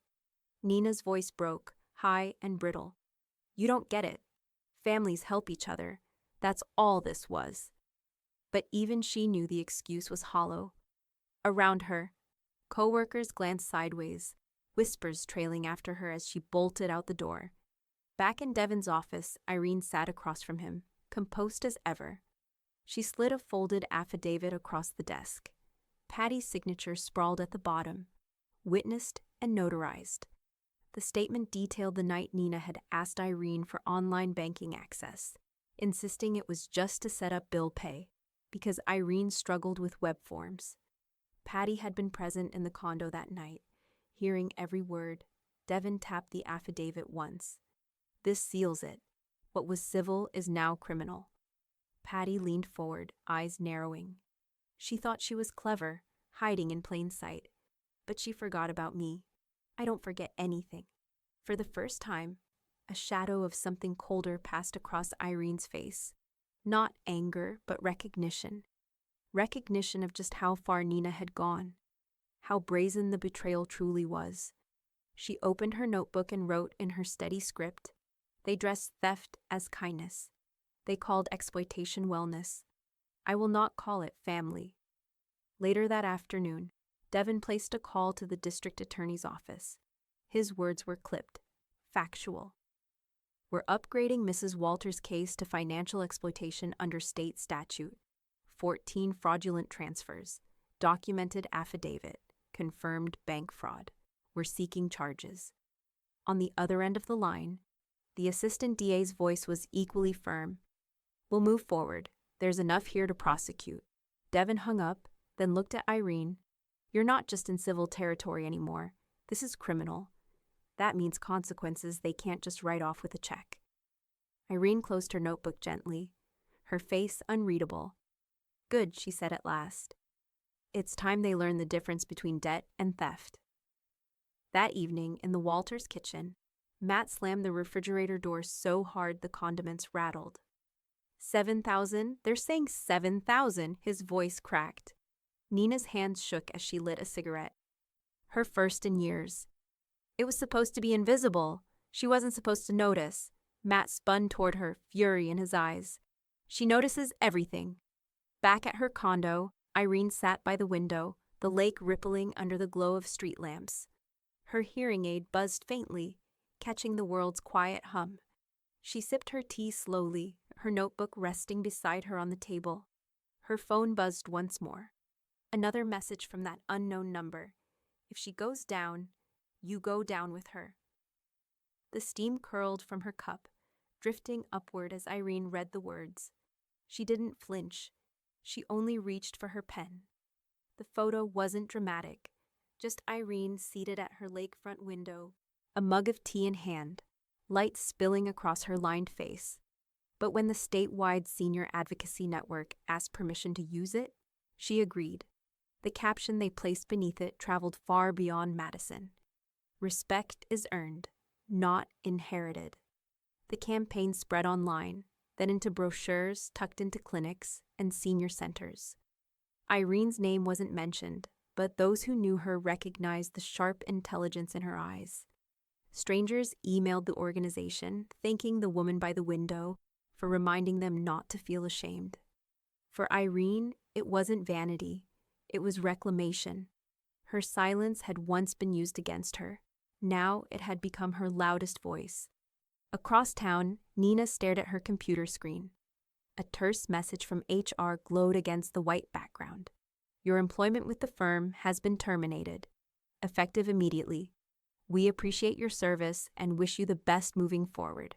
Nina's voice broke, high and brittle. You don't get it. Families help each other. That's all this was. But even she knew the excuse was hollow. Around her, co-workers glanced sideways, whispers trailing after her as she bolted out the door. Back in Devin's office, Irene sat across from him, composed as ever. She slid a folded affidavit across the desk. Patty's signature sprawled at the bottom, witnessed and notarized. The statement detailed the night Nina had asked Irene for online banking access, insisting it was just to set up bill pay, because Irene struggled with web forms. Patty had been present in the condo that night, hearing every word. Devin tapped the affidavit once. This seals it. What was civil is now criminal. Patty leaned forward, eyes narrowing. She thought she was clever, hiding in plain sight. But she forgot about me. I don't forget anything. For the first time, a shadow of something colder passed across Irene's face. Not anger, but recognition. Recognition of just how far Nina had gone. How brazen the betrayal truly was. She opened her notebook and wrote in her steady script. They dressed theft as kindness. They called exploitation wellness. I will not call it family. Later that afternoon, Devin placed a call to the district attorney's office. His words were clipped, factual. We're upgrading Mrs. Walters' case to financial exploitation under state statute. 14 fraudulent transfers, documented affidavit, confirmed bank fraud. We're seeking charges. On the other end of the line, the assistant DA's voice was equally firm. We'll move forward. There's enough here to prosecute. Devin hung up, then looked at Irene. You're not just in civil territory anymore. This is criminal. That means consequences they can't just write off with a check. Irene closed her notebook gently, her face unreadable. Good, she said at last. It's time they learn the difference between debt and theft. That evening, in the Walters kitchen, Matt slammed the refrigerator door so hard the condiments rattled. 7,000? They're saying 7,000, his voice cracked. Nina's hands shook as she lit a cigarette. Her first in years. It was supposed to be invisible. She wasn't supposed to notice. Matt spun toward her, fury in his eyes. She notices everything. Back at her condo, Irene sat by the window, the lake rippling under the glow of street lamps. Her hearing aid buzzed faintly, catching the world's quiet hum. She sipped her tea slowly, her notebook resting beside her on the table. Her phone buzzed once more. Another message from that unknown number. If she goes down, you go down with her. The steam curled from her cup, drifting upward as Irene read the words. She didn't flinch. She only reached for her pen. The photo wasn't dramatic, just Irene seated at her lakefront window, a mug of tea in hand, light spilling across her lined face. But when the statewide Senior Advocacy Network asked permission to use it, she agreed. The caption they placed beneath it traveled far beyond Madison. Respect is earned, not inherited. The campaign spread online, then into brochures tucked into clinics and senior centers. Irene's name wasn't mentioned, but those who knew her recognized the sharp intelligence in her eyes. Strangers emailed the organization, thanking the woman by the window for reminding them not to feel ashamed. For Irene, it wasn't vanity. It was reclamation. Her silence had once been used against her. Now it had become her loudest voice. Across town, Nina stared at her computer screen. A terse message from HR glowed against the white background. Your employment with the firm has been terminated. Effective immediately. We appreciate your service and wish you the best moving forward.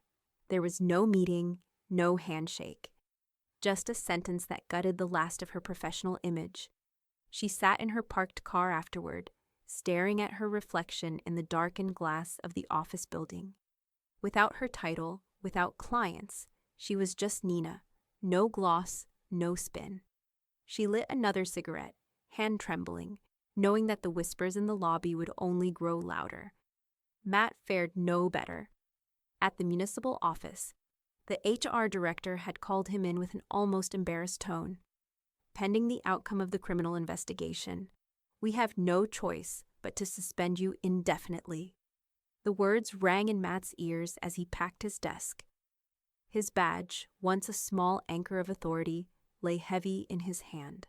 There was no meeting, no handshake. Just a sentence that gutted the last of her professional image. She sat in her parked car afterward, staring at her reflection in the darkened glass of the office building. Without her title, without clients, she was just Nina. No gloss, no spin. She lit another cigarette, hand trembling, knowing that the whispers in the lobby would only grow louder. Matt fared no better. At the municipal office, the HR director had called him in with an almost embarrassed tone. Pending the outcome of the criminal investigation, we have no choice but to suspend you indefinitely. The words rang in Matt's ears as he packed his desk. His badge, once a small anchor of authority, lay heavy in his hand.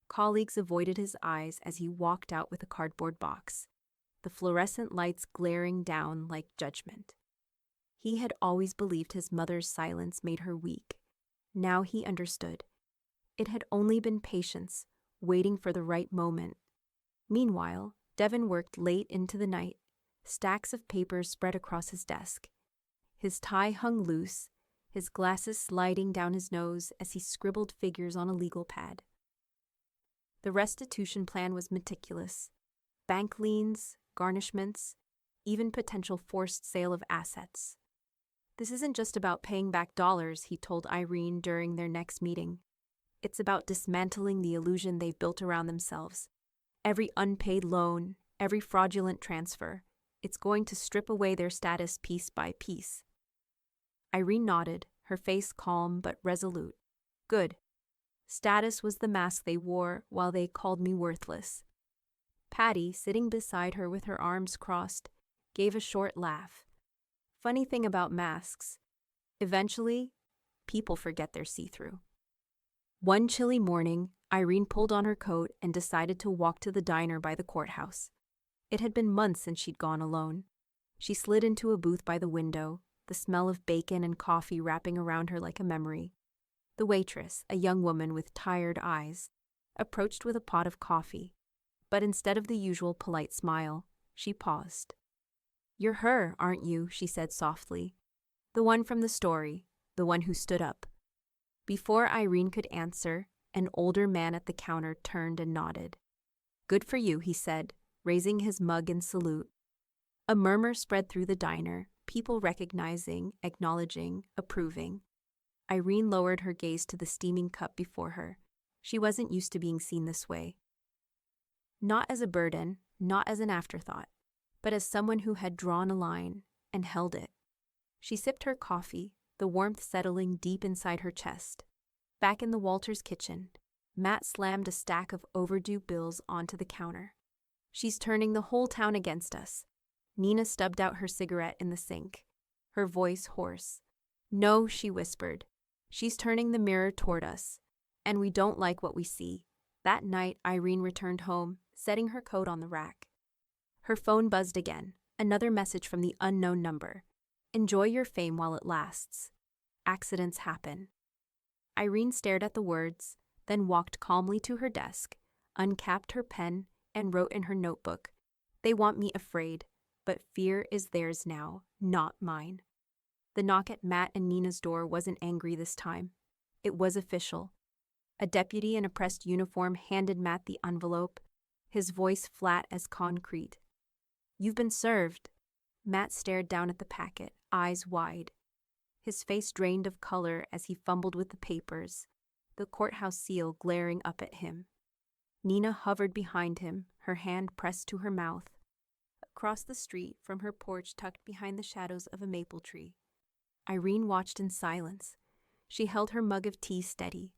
Colleagues avoided his eyes as he walked out with a cardboard box, the fluorescent lights glaring down like judgment. He had always believed his mother's silence made her weak. Now he understood. It had only been patience, waiting for the right moment. Meanwhile, Devin worked late into the night, stacks of papers spread across his desk. His tie hung loose, his glasses sliding down his nose as he scribbled figures on a legal pad. The restitution plan was meticulous. Bank liens, garnishments, even potential forced sale of assets. This isn't just about paying back dollars, he told Irene during their next meeting. It's about dismantling the illusion they've built around themselves. Every unpaid loan, every fraudulent transfer. It's going to strip away their status piece by piece. Irene nodded, her face calm but resolute. Good. Status was the mask they wore while they called me worthless. Patty, sitting beside her with her arms crossed, gave a short laugh. Funny thing about masks. Eventually, people forget they're see-through. One chilly morning, Irene pulled on her coat and decided to walk to the diner by the courthouse. It had been months since she'd gone alone. She slid into a booth by the window, the smell of bacon and coffee wrapping around her like a memory. The waitress, a young woman with tired eyes, approached with a pot of coffee, but instead of the usual polite smile, she paused. "You're her, aren't you?" she said softly. "The one from the story, the one who stood up." Before Irene could answer, an older man at the counter turned and nodded. "Good for you," he said, raising his mug in salute. A murmur spread through the diner, people recognizing, acknowledging, approving. Irene lowered her gaze to the steaming cup before her. She wasn't used to being seen this way. Not as a burden, not as an afterthought, but as someone who had drawn a line and held it. She sipped her coffee, the warmth settling deep inside her chest. Back in the Walters kitchen, Matt slammed a stack of overdue bills onto the counter. "She's turning the whole town against us." Nina stubbed out her cigarette in the sink, her voice hoarse. "No," she whispered. "She's turning the mirror toward us, and we don't like what we see." That night, Irene returned home, setting her coat on the rack. Her phone buzzed again, another message from the unknown number. "Enjoy your fame while it lasts. Accidents happen." Irene stared at the words, then walked calmly to her desk, uncapped her pen, and wrote in her notebook, "They want me afraid, but fear is theirs now, not mine." The knock at Matt and Nina's door wasn't angry this time. It was official. A deputy in a pressed uniform handed Matt the envelope, his voice flat as concrete. "You've been served." Matt stared down at the packet, eyes wide. His face drained of color as he fumbled with the papers, the courthouse seal glaring up at him. Nina hovered behind him, her hand pressed to her mouth. Across the street, from her porch tucked behind the shadows of a maple tree, Irene watched in silence. She held her mug of tea steady,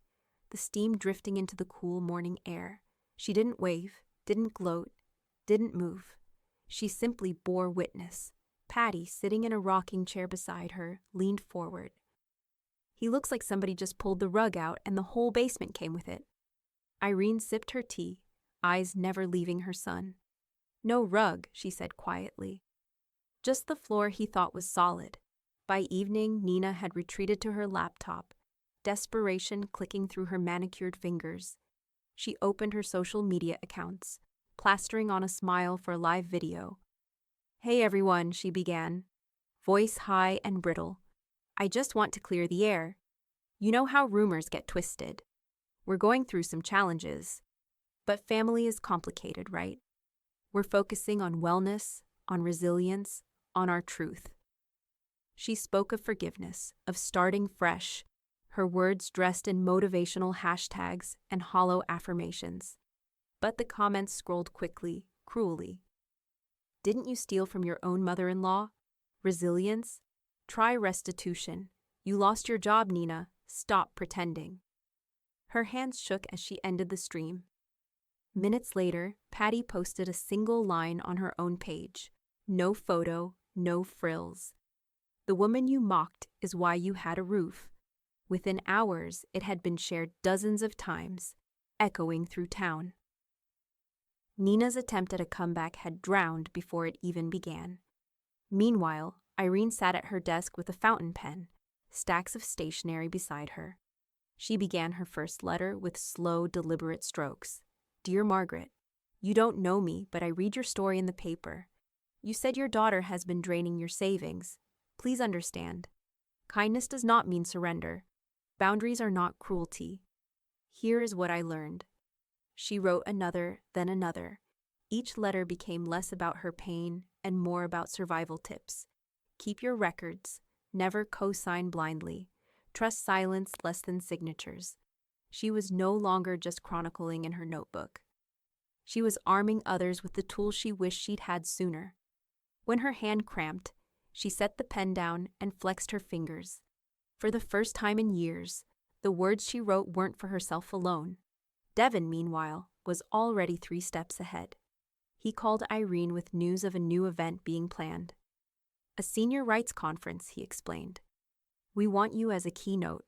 the steam drifting into the cool morning air. She didn't wave, didn't gloat, didn't move. She simply bore witness. Patty, sitting in a rocking chair beside her, leaned forward. "He looks like somebody just pulled the rug out and the whole basement came with it." Irene sipped her tea, eyes never leaving her son. No rug, she said quietly. Just the floor he thought was solid. By evening, Nina had retreated to her laptop, desperation clicking through her manicured fingers. She opened her social media accounts, plastering on a smile for a live video. "Hey everyone," she began, voice high and brittle. "I just want to clear the air. You know how rumors get twisted. We're going through some challenges. But family is complicated, right? We're focusing on wellness, on resilience, on our truth." She spoke of forgiveness, of starting fresh, her words dressed in motivational hashtags and hollow affirmations. But the comments scrolled quickly, cruelly. "Didn't you steal from your own mother-in-law? Resilience? Try restitution. You lost your job, Nina. Stop pretending." Her hands shook as she ended the stream. Minutes later, Patty posted a single line on her own page. No photo, no frills. "The woman you mocked is why you had a roof." Within hours, it had been shared dozens of times, echoing through town. Nina's attempt at a comeback had drowned before it even began. Meanwhile, Irene sat at her desk with a fountain pen, stacks of stationery beside her. She began her first letter with slow, deliberate strokes. "Dear Margaret, you don't know me, but I read your story in the paper. You said your daughter has been draining your savings. Please understand. Kindness does not mean surrender. Boundaries are not cruelty. Here is what I learned." She wrote another, then another. Each letter became less about her pain and more about survival tips. Keep your records. Never co-sign blindly. Trust silence less than signatures. She was no longer just chronicling in her notebook. She was arming others with the tools she wished she'd had sooner. When her hand cramped, she set the pen down and flexed her fingers. For the first time in years, the words she wrote weren't for herself alone. Devin, meanwhile, was already 3 steps ahead. He called Irene with news of a new event being planned. "A senior rights conference," he explained. "We want you as a keynote.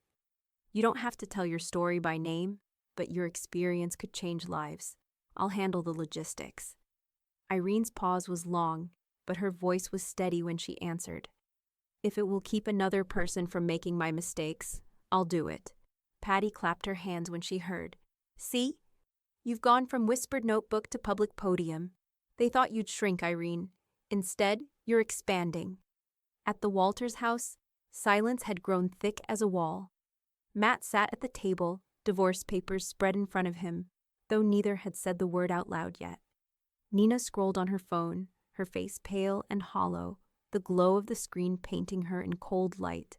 You don't have to tell your story by name, but your experience could change lives. I'll handle the logistics." Irene's pause was long, but her voice was steady when she answered. "If it will keep another person from making my mistakes, I'll do it." Patty clapped her hands when she heard. "See? You've gone from whispered notebook to public podium. They thought you'd shrink, Irene. Instead, you're expanding." At the Walters house, silence had grown thick as a wall. Matt sat at the table, divorce papers spread in front of him, though neither had said the word out loud yet. Nina scrolled on her phone, her face pale and hollow, the glow of the screen painting her in cold light.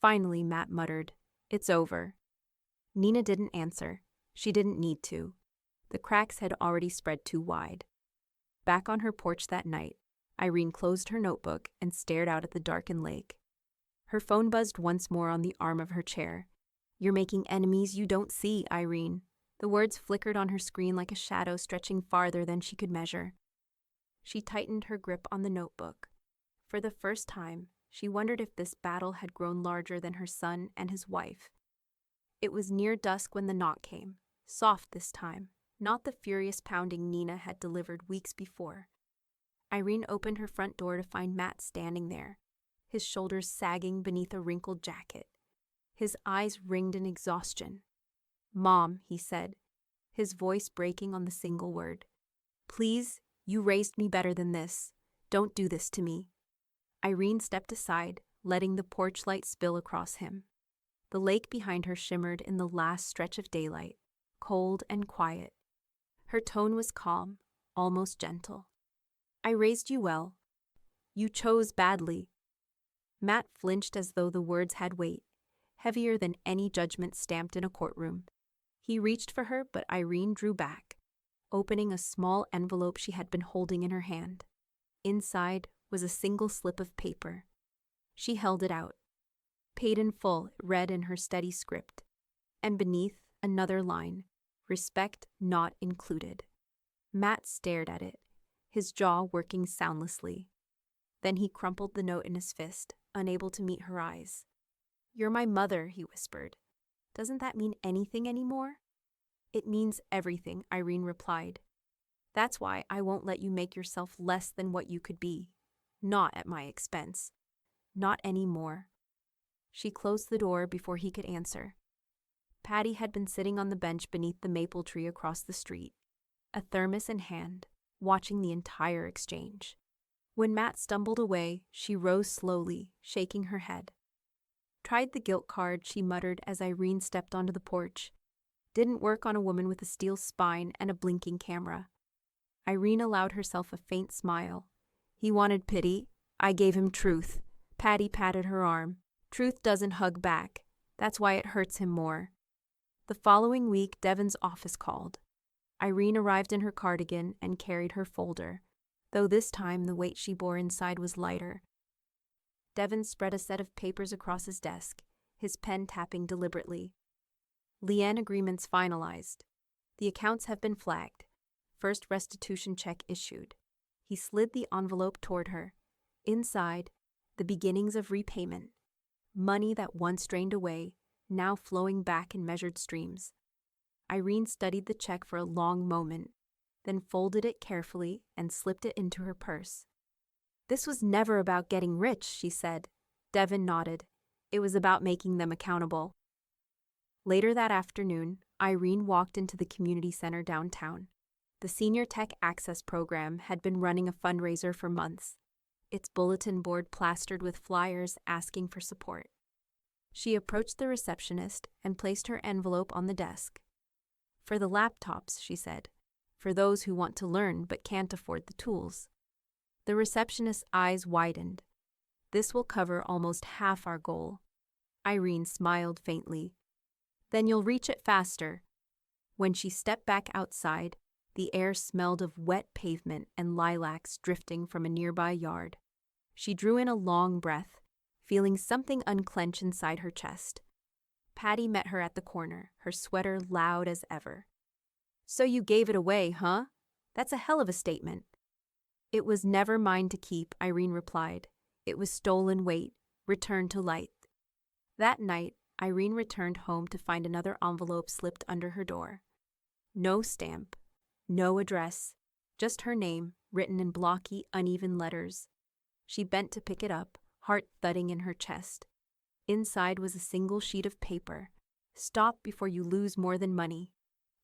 Finally, Matt muttered, "It's over." Nina didn't answer. She didn't need to. The cracks had already spread too wide. Back on her porch that night, Irene closed her notebook and stared out at the darkened lake. Her phone buzzed once more on the arm of her chair. "You're making enemies you don't see, Irene." The words flickered on her screen like a shadow stretching farther than she could measure. She tightened her grip on the notebook. For the first time, she wondered if this battle had grown larger than her son and his wife. It was near dusk when the knock came, soft this time, not the furious pounding Nina had delivered weeks before. Irene opened her front door to find Matt standing there, his shoulders sagging beneath a wrinkled jacket. His eyes ringed in exhaustion. "Mom," he said, his voice breaking on the single word. "Please, you raised me better than this. Don't do this to me." Irene stepped aside, letting the porch light spill across him. The lake behind her shimmered in the last stretch of daylight, cold and quiet. Her tone was calm, almost gentle. "I raised you well. You chose badly." Matt flinched as though the words had weight, heavier than any judgment stamped in a courtroom. He reached for her, but Irene drew back, opening a small envelope she had been holding in her hand. Inside was a single slip of paper. She held it out. "Paid in full," it read in her steady script. And beneath, another line, "Respect not included." Matt stared at it, his jaw working soundlessly. Then he crumpled the note in his fist, unable to meet her eyes. "You're my mother," he whispered. "Doesn't that mean anything anymore?" It means everything, Irene replied. That's why I won't let you make yourself less than what you could be. Not at my expense. Not anymore. She closed the door before he could answer. Patty had been sitting on the bench beneath the maple tree across the street, a thermos in hand, watching the entire exchange. When Matt stumbled away, she rose slowly, shaking her head. Tried the guilt card, she muttered as Irene stepped onto the porch. Didn't work on a woman with a steel spine and a blinking camera. Irene allowed herself a faint smile. He wanted pity. I gave him truth. Patty patted her arm. Truth doesn't hug back. That's why it hurts him more. The following week, Devon's office called. Irene arrived in her cardigan and carried her folder, though this time the weight she bore inside was lighter. Devon spread a set of papers across his desk, his pen tapping deliberately. Lien agreements finalized. The accounts have been flagged. First restitution check issued. He slid the envelope toward her. Inside, the beginnings of repayment. Money that once drained away, now flowing back in measured streams. Irene studied the check for a long moment, then folded it carefully and slipped it into her purse. This was never about getting rich, she said. Devon nodded. It was about making them accountable. Later that afternoon, Irene walked into the community center downtown. The Senior Tech Access Program had been running a fundraiser for months, its bulletin board plastered with flyers asking for support. She approached the receptionist and placed her envelope on the desk. For the laptops, she said, for those who want to learn but can't afford the tools. The receptionist's eyes widened. This will cover almost half our goal. Irene smiled faintly. Then you'll reach it faster. When she stepped back outside, the air smelled of wet pavement and lilacs drifting from a nearby yard. She drew in a long breath, feeling something unclench inside her chest. Patty met her at the corner, her sweater loud as ever. So you gave it away, huh? That's a hell of a statement. It was never mine to keep, Irene replied. It was stolen weight, returned to light. That night, Irene returned home to find another envelope slipped under her door. No stamp, no address, just her name, written in blocky, uneven letters. She bent to pick it up, heart thudding in her chest. Inside was a single sheet of paper. Stop before you lose more than money.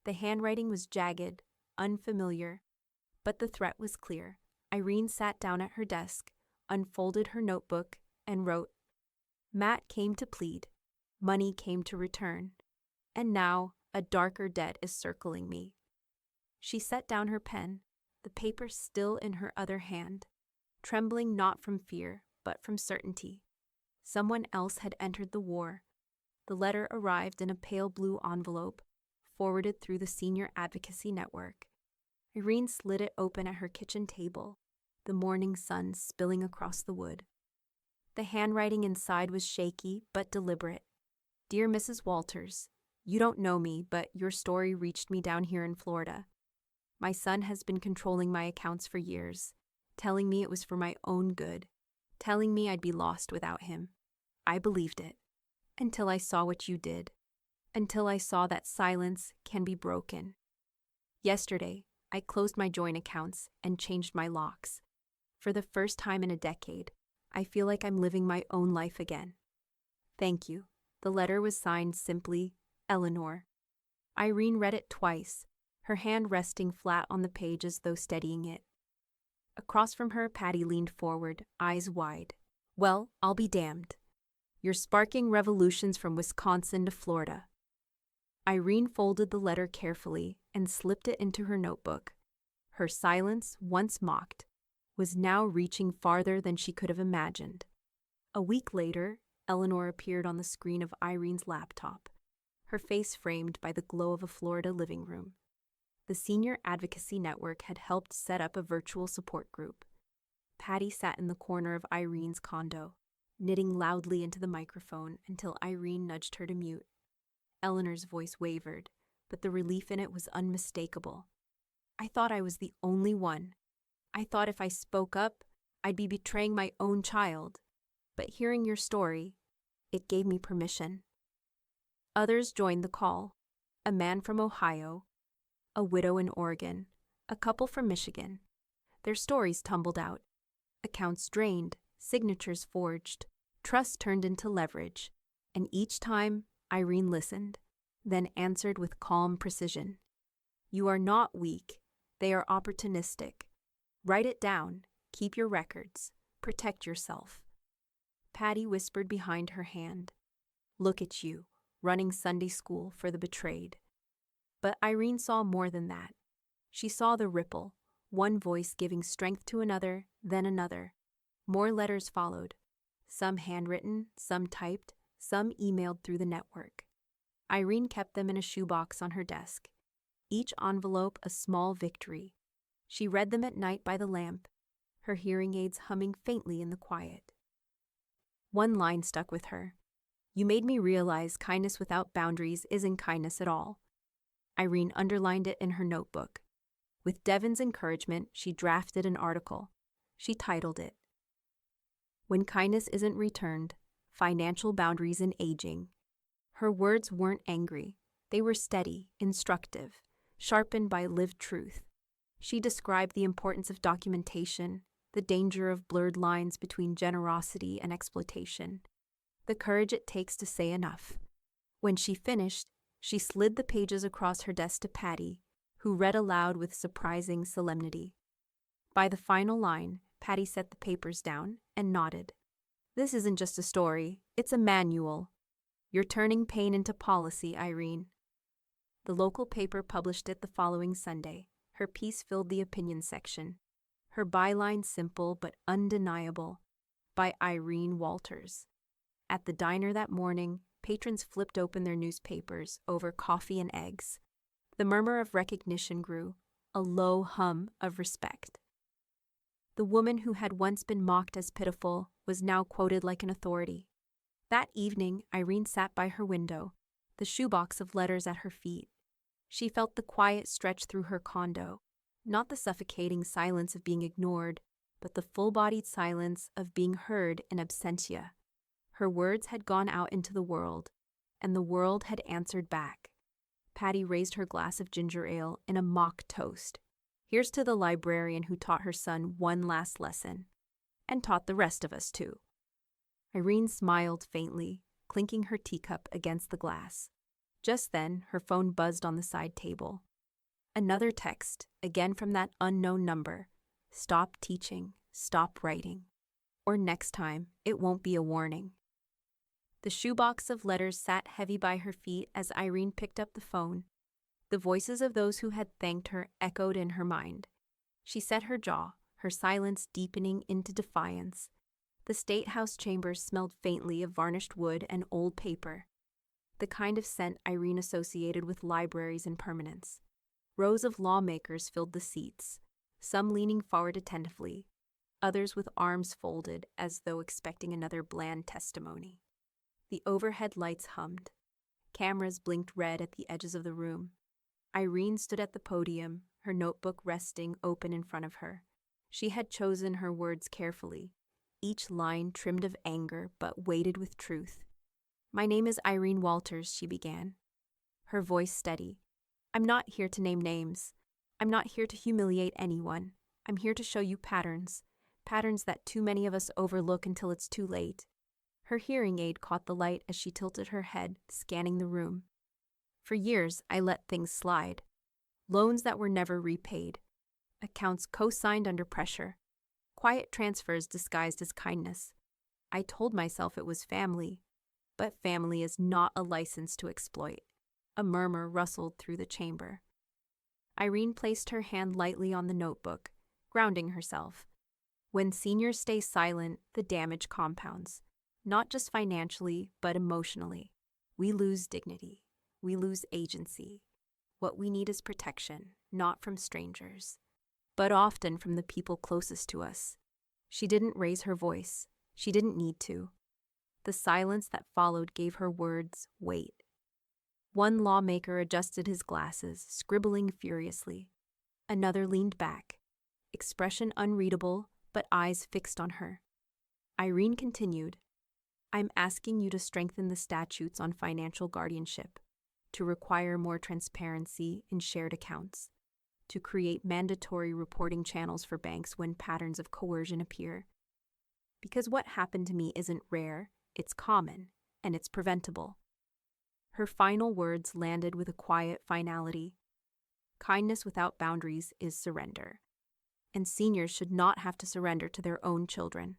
The handwriting was jagged, unfamiliar, but the threat was clear. Irene sat down at her desk, unfolded her notebook, and wrote, Matt came to plead. Money came to return. And now a darker debt is circling me. She set down her pen, the paper still in her other hand, trembling not from fear, but from certainty. Someone else had entered the war. The letter arrived in a pale blue envelope, forwarded through the Senior Advocacy Network. Irene slid it open at her kitchen table, the morning sun spilling across the wood. The handwriting inside was shaky but deliberate. Dear Mrs. Walters, you don't know me, but your story reached me down here in Florida. My son has been controlling my accounts for years, telling me it was for my own good, telling me I'd be lost without him. I believed it, until I saw what you did, until I saw that silence can be broken. Yesterday, I closed my joint accounts and changed my locks. For the first time in a decade, I feel like I'm living my own life again. Thank you. The letter was signed simply, Eleanor. Irene read it twice, her hand resting flat on the page as though steadying it. Across from her, Patty leaned forward, eyes wide. Well, I'll be damned. You're sparking revolutions from Wisconsin to Florida. Irene folded the letter carefully and slipped it into her notebook. Her silence, once mocked, was now reaching farther than she could have imagined. A week later, Eleanor appeared on the screen of Irene's laptop, her face framed by the glow of a Florida living room. The Senior Advocacy Network had helped set up a virtual support group. Patty sat in the corner of Irene's condo, knitting loudly into the microphone until Irene nudged her to mute. Eleanor's voice wavered, but the relief in it was unmistakable. I thought I was the only one. I thought if I spoke up, I'd be betraying my own child. But hearing your story, it gave me permission. Others joined the call. a man from Ohio, a widow in Oregon, a couple from Michigan. Their stories tumbled out. Accounts drained, signatures forged, trust turned into leverage. And each time, Irene listened, then answered with calm precision. You are not weak. They are opportunistic. Write it down. Keep your records. Protect yourself. Patty whispered behind her hand. Look at you, running Sunday school for the betrayed. But Irene saw more than that. She saw the ripple, one voice giving strength to another, then another. More letters followed, some handwritten, some typed, some emailed through the network. Irene kept them in a shoebox on her desk, each envelope a small victory. She read them at night by the lamp, her hearing aids humming faintly in the quiet. One line stuck with her. You made me realize kindness without boundaries isn't kindness at all. Irene underlined it in her notebook. With Devon's encouragement, she drafted an article. She titled it, When Kindness Isn't Returned, Financial Boundaries in Aging. Her words weren't angry. They were steady, instructive, sharpened by lived truth. She described the importance of documentation, the danger of blurred lines between generosity and exploitation, the courage it takes to say enough. When she finished, she slid the pages across her desk to Patty, who read aloud with surprising solemnity. By the final line, Patty set the papers down and nodded. This isn't just a story, it's a manual. You're turning pain into policy, Irene. The local paper published it the following Sunday. Her piece filled the opinion section. Her byline simple but undeniable, by Irene Walters. At the diner that morning, patrons flipped open their newspapers over coffee and eggs. The murmur of recognition grew, a low hum of respect. The woman who had once been mocked as pitiful was now quoted like an authority. That evening, Irene sat by her window, the shoebox of letters at her feet. She felt the quiet stretch through her condo, not the suffocating silence of being ignored, but the full-bodied silence of being heard in absentia. Her words had gone out into the world, and the world had answered back. Patty raised her glass of ginger ale in a mock toast. Here's to the librarian who taught her son one last lesson, and taught the rest of us too. Irene smiled faintly, clinking her teacup against the glass. Just then, her phone buzzed on the side table. Another text, again from that unknown number. Stop teaching, stop writing. Or next time, it won't be a warning. The shoebox of letters sat heavy by her feet as Irene picked up the phone. The voices of those who had thanked her echoed in her mind. She set her jaw, her silence deepening into defiance. The State House chambers smelled faintly of varnished wood and old paper, the kind of scent Irene associated with libraries and permanence. Rows of lawmakers filled the seats, some leaning forward attentively, others with arms folded as though expecting another bland testimony. The overhead lights hummed. Cameras blinked red at the edges of the room. Irene stood at the podium, her notebook resting open in front of her. She had chosen her words carefully, each line trimmed of anger but weighted with truth. My name is Irene Walters, she began, her voice steady. I'm not here to name names. I'm not here to humiliate anyone. I'm here to show you patterns that too many of us overlook until it's too late. Her hearing aid caught the light as she tilted her head, scanning the room. For years, I let things slide. Loans that were never repaid. Accounts co-signed under pressure. Quiet transfers disguised as kindness. I told myself it was family, but family is not a license to exploit. A murmur rustled through the chamber. Irene placed her hand lightly on the notebook, grounding herself. When seniors stay silent, the damage compounds. Not just financially, but emotionally. We lose dignity. We lose agency. What we need is protection, not from strangers, but often from the people closest to us. She didn't raise her voice. She didn't need to. The silence that followed gave her words weight. One lawmaker adjusted his glasses, scribbling furiously. Another leaned back, expression unreadable, but eyes fixed on her. Irene continued, I'm asking you to strengthen the statutes on financial guardianship, to require more transparency in shared accounts, to create mandatory reporting channels for banks when patterns of coercion appear. Because what happened to me isn't rare, it's common, and it's preventable. Her final words landed with a quiet finality. Kindness without boundaries is surrender, and seniors should not have to surrender to their own children.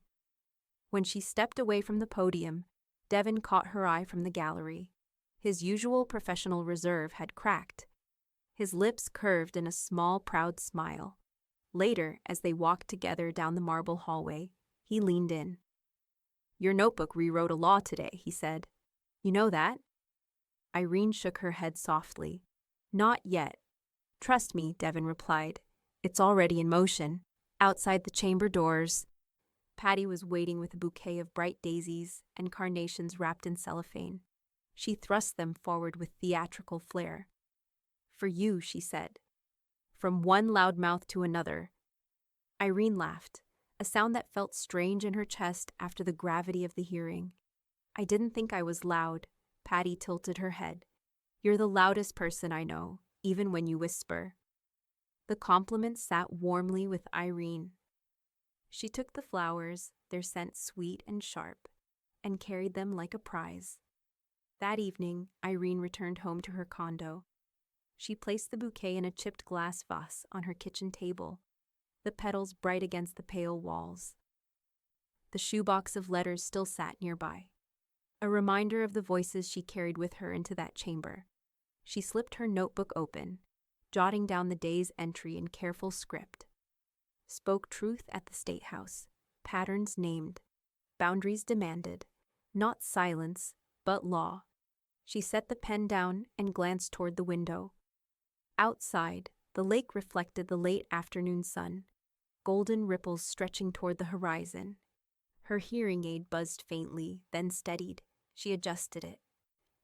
When she stepped away from the podium, Devin caught her eye from the gallery. His usual professional reserve had cracked. His lips curved in a small, proud smile. Later, as they walked together down the marble hallway, he leaned in. "Your notebook rewrote a law today," he said. "You know that?" Irene shook her head softly. "Not yet." "Trust me," Devin replied. "It's already in motion." Outside the chamber doors, Patty was waiting with a bouquet of bright daisies and carnations wrapped in cellophane. She thrust them forward with theatrical flair. "For you," she said. From one loud mouth to another. Irene laughed, a sound that felt strange in her chest after the gravity of the hearing. "I didn't think I was loud." Patty tilted her head. "You're the loudest person I know, even when you whisper." The compliment sat warmly with Irene. She took the flowers, their scent sweet and sharp, and carried them like a prize. That evening, Irene returned home to her condo. She placed the bouquet in a chipped glass vase on her kitchen table, the petals bright against the pale walls. The shoebox of letters still sat nearby, a reminder of the voices she carried with her into that chamber. She slipped her notebook open, jotting down the day's entry in careful script. Spoke truth at the State House, patterns named, boundaries demanded, not silence, but law. She set the pen down and glanced toward the window. Outside, the lake reflected the late afternoon sun, golden ripples stretching toward the horizon. Her hearing aid buzzed faintly, then steadied. She adjusted it,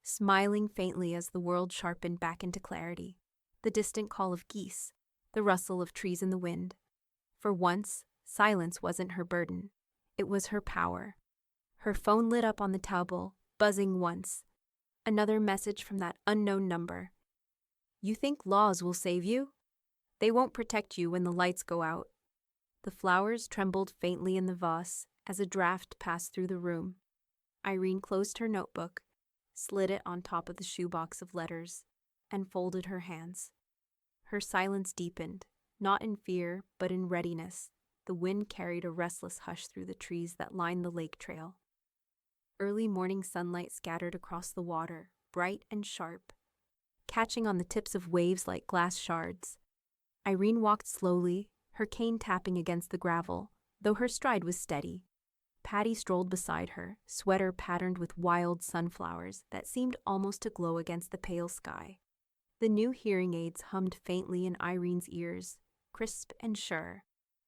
smiling faintly as the world sharpened back into clarity. The distant call of geese, the rustle of trees in the wind. For once, silence wasn't her burden. It was her power. Her phone lit up on the table, buzzing once. Another message from that unknown number. "You think laws will save you? They won't protect you when the lights go out." The flowers trembled faintly in the vase as a draft passed through the room. Irene closed her notebook, slid it on top of the shoebox of letters, and folded her hands. Her silence deepened, not in fear, but in readiness. The wind carried a restless hush through the trees that lined the lake trail. Early morning sunlight scattered across the water, bright and sharp, catching on the tips of waves like glass shards. Irene walked slowly, her cane tapping against the gravel, though her stride was steady. Patty strolled beside her, sweater patterned with wild sunflowers that seemed almost to glow against the pale sky. The new hearing aids hummed faintly in Irene's ears, crisp and sure.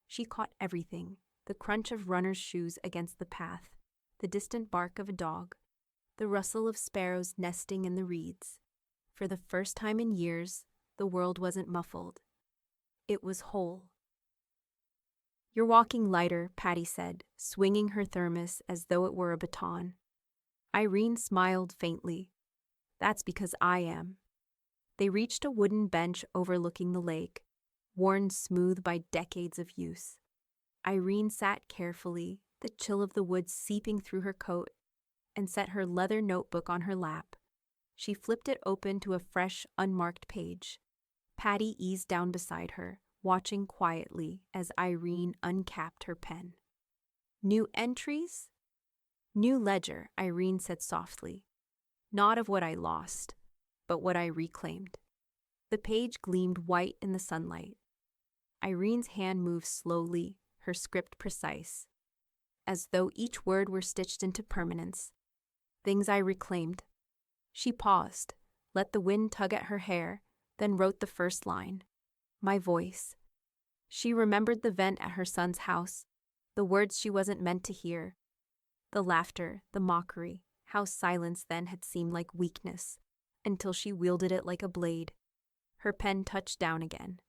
She caught everything, the crunch of runners' shoes against the path, the distant bark of a dog, the rustle of sparrows nesting in the reeds. For the first time in years, the world wasn't muffled. It was whole. "You're walking lighter," Patty said, swinging her thermos as though it were a baton. Irene smiled faintly. "That's because I am." They reached a wooden bench overlooking the lake, worn smooth by decades of use. Irene sat carefully, the chill of the woods seeping through her coat, and set her leather notebook on her lap. She flipped it open to a fresh, unmarked page. Patty eased down beside her, watching quietly as Irene uncapped her pen. "New entries?" "New ledger," Irene said softly. "Not of what I lost, but what I reclaimed." The page gleamed white in the sunlight. Irene's hand moved slowly, her script precise, as though each word were stitched into permanence. "Things I reclaimed." She paused, let the wind tug at her hair, then wrote the first line. "My voice." She remembered the vent at her son's house, the words she wasn't meant to hear, the laughter, the mockery, how silence then had seemed like weakness, until she wielded it like a blade. Her pen touched down again.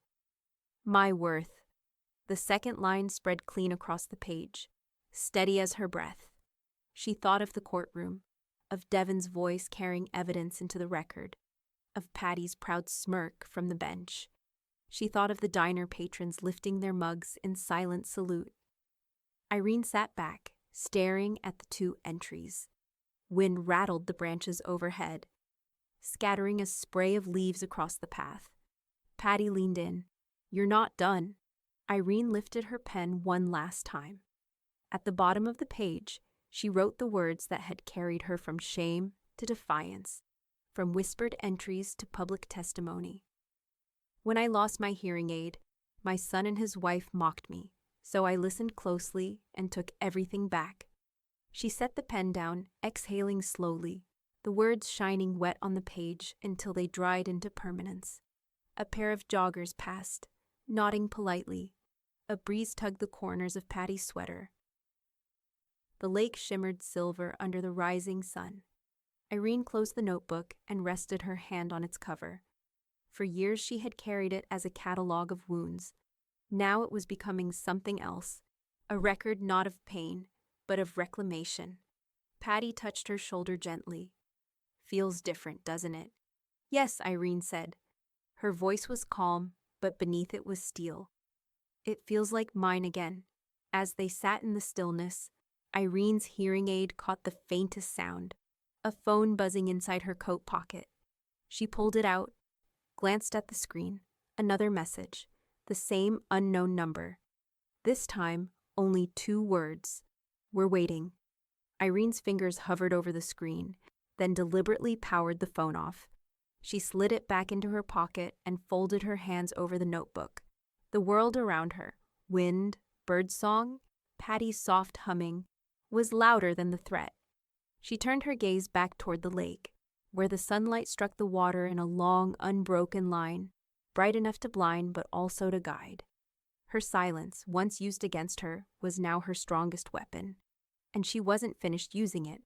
"My worth." The second line spread clean across the page, steady as her breath. She thought of the courtroom, of Devin's voice carrying evidence into the record, of Patty's proud smirk from the bench. She thought of the diner patrons lifting their mugs in silent salute. Irene sat back, staring at the two entries. Wind rattled the branches overhead, scattering a spray of leaves across the path. Patty leaned in. "You're not done." Irene lifted her pen one last time. At the bottom of the page, she wrote the words that had carried her from shame to defiance, from whispered entries to public testimony. "When I lost my hearing aid, my son and his wife mocked me, so I listened closely and took everything back." She set the pen down, exhaling slowly, the words shining wet on the page until they dried into permanence. A pair of joggers passed, nodding politely. A breeze tugged the corners of Patty's sweater. The lake shimmered silver under the rising sun. Irene closed the notebook and rested her hand on its cover. For years she had carried it as a catalogue of wounds. Now it was becoming something else, a record not of pain, but of reclamation. Patty touched her shoulder gently. "Feels different, doesn't it?" "Yes," Irene said. Her voice was calm, but beneath it was steel. "It feels like mine again." As they sat in the stillness, Irene's hearing aid caught the faintest sound, a phone buzzing inside her coat pocket. She pulled it out, glanced at the screen. Another message, the same unknown number. This time, only 2 words. "We're waiting." Irene's fingers hovered over the screen, then deliberately powered the phone off. She slid it back into her pocket and folded her hands over the notebook. The world around her, wind, birdsong, Patty's soft humming, was louder than the threat. She turned her gaze back toward the lake, where the sunlight struck the water in a long, unbroken line, bright enough to blind but also to guide. Her silence, once used against her, was now her strongest weapon, and she wasn't finished using it.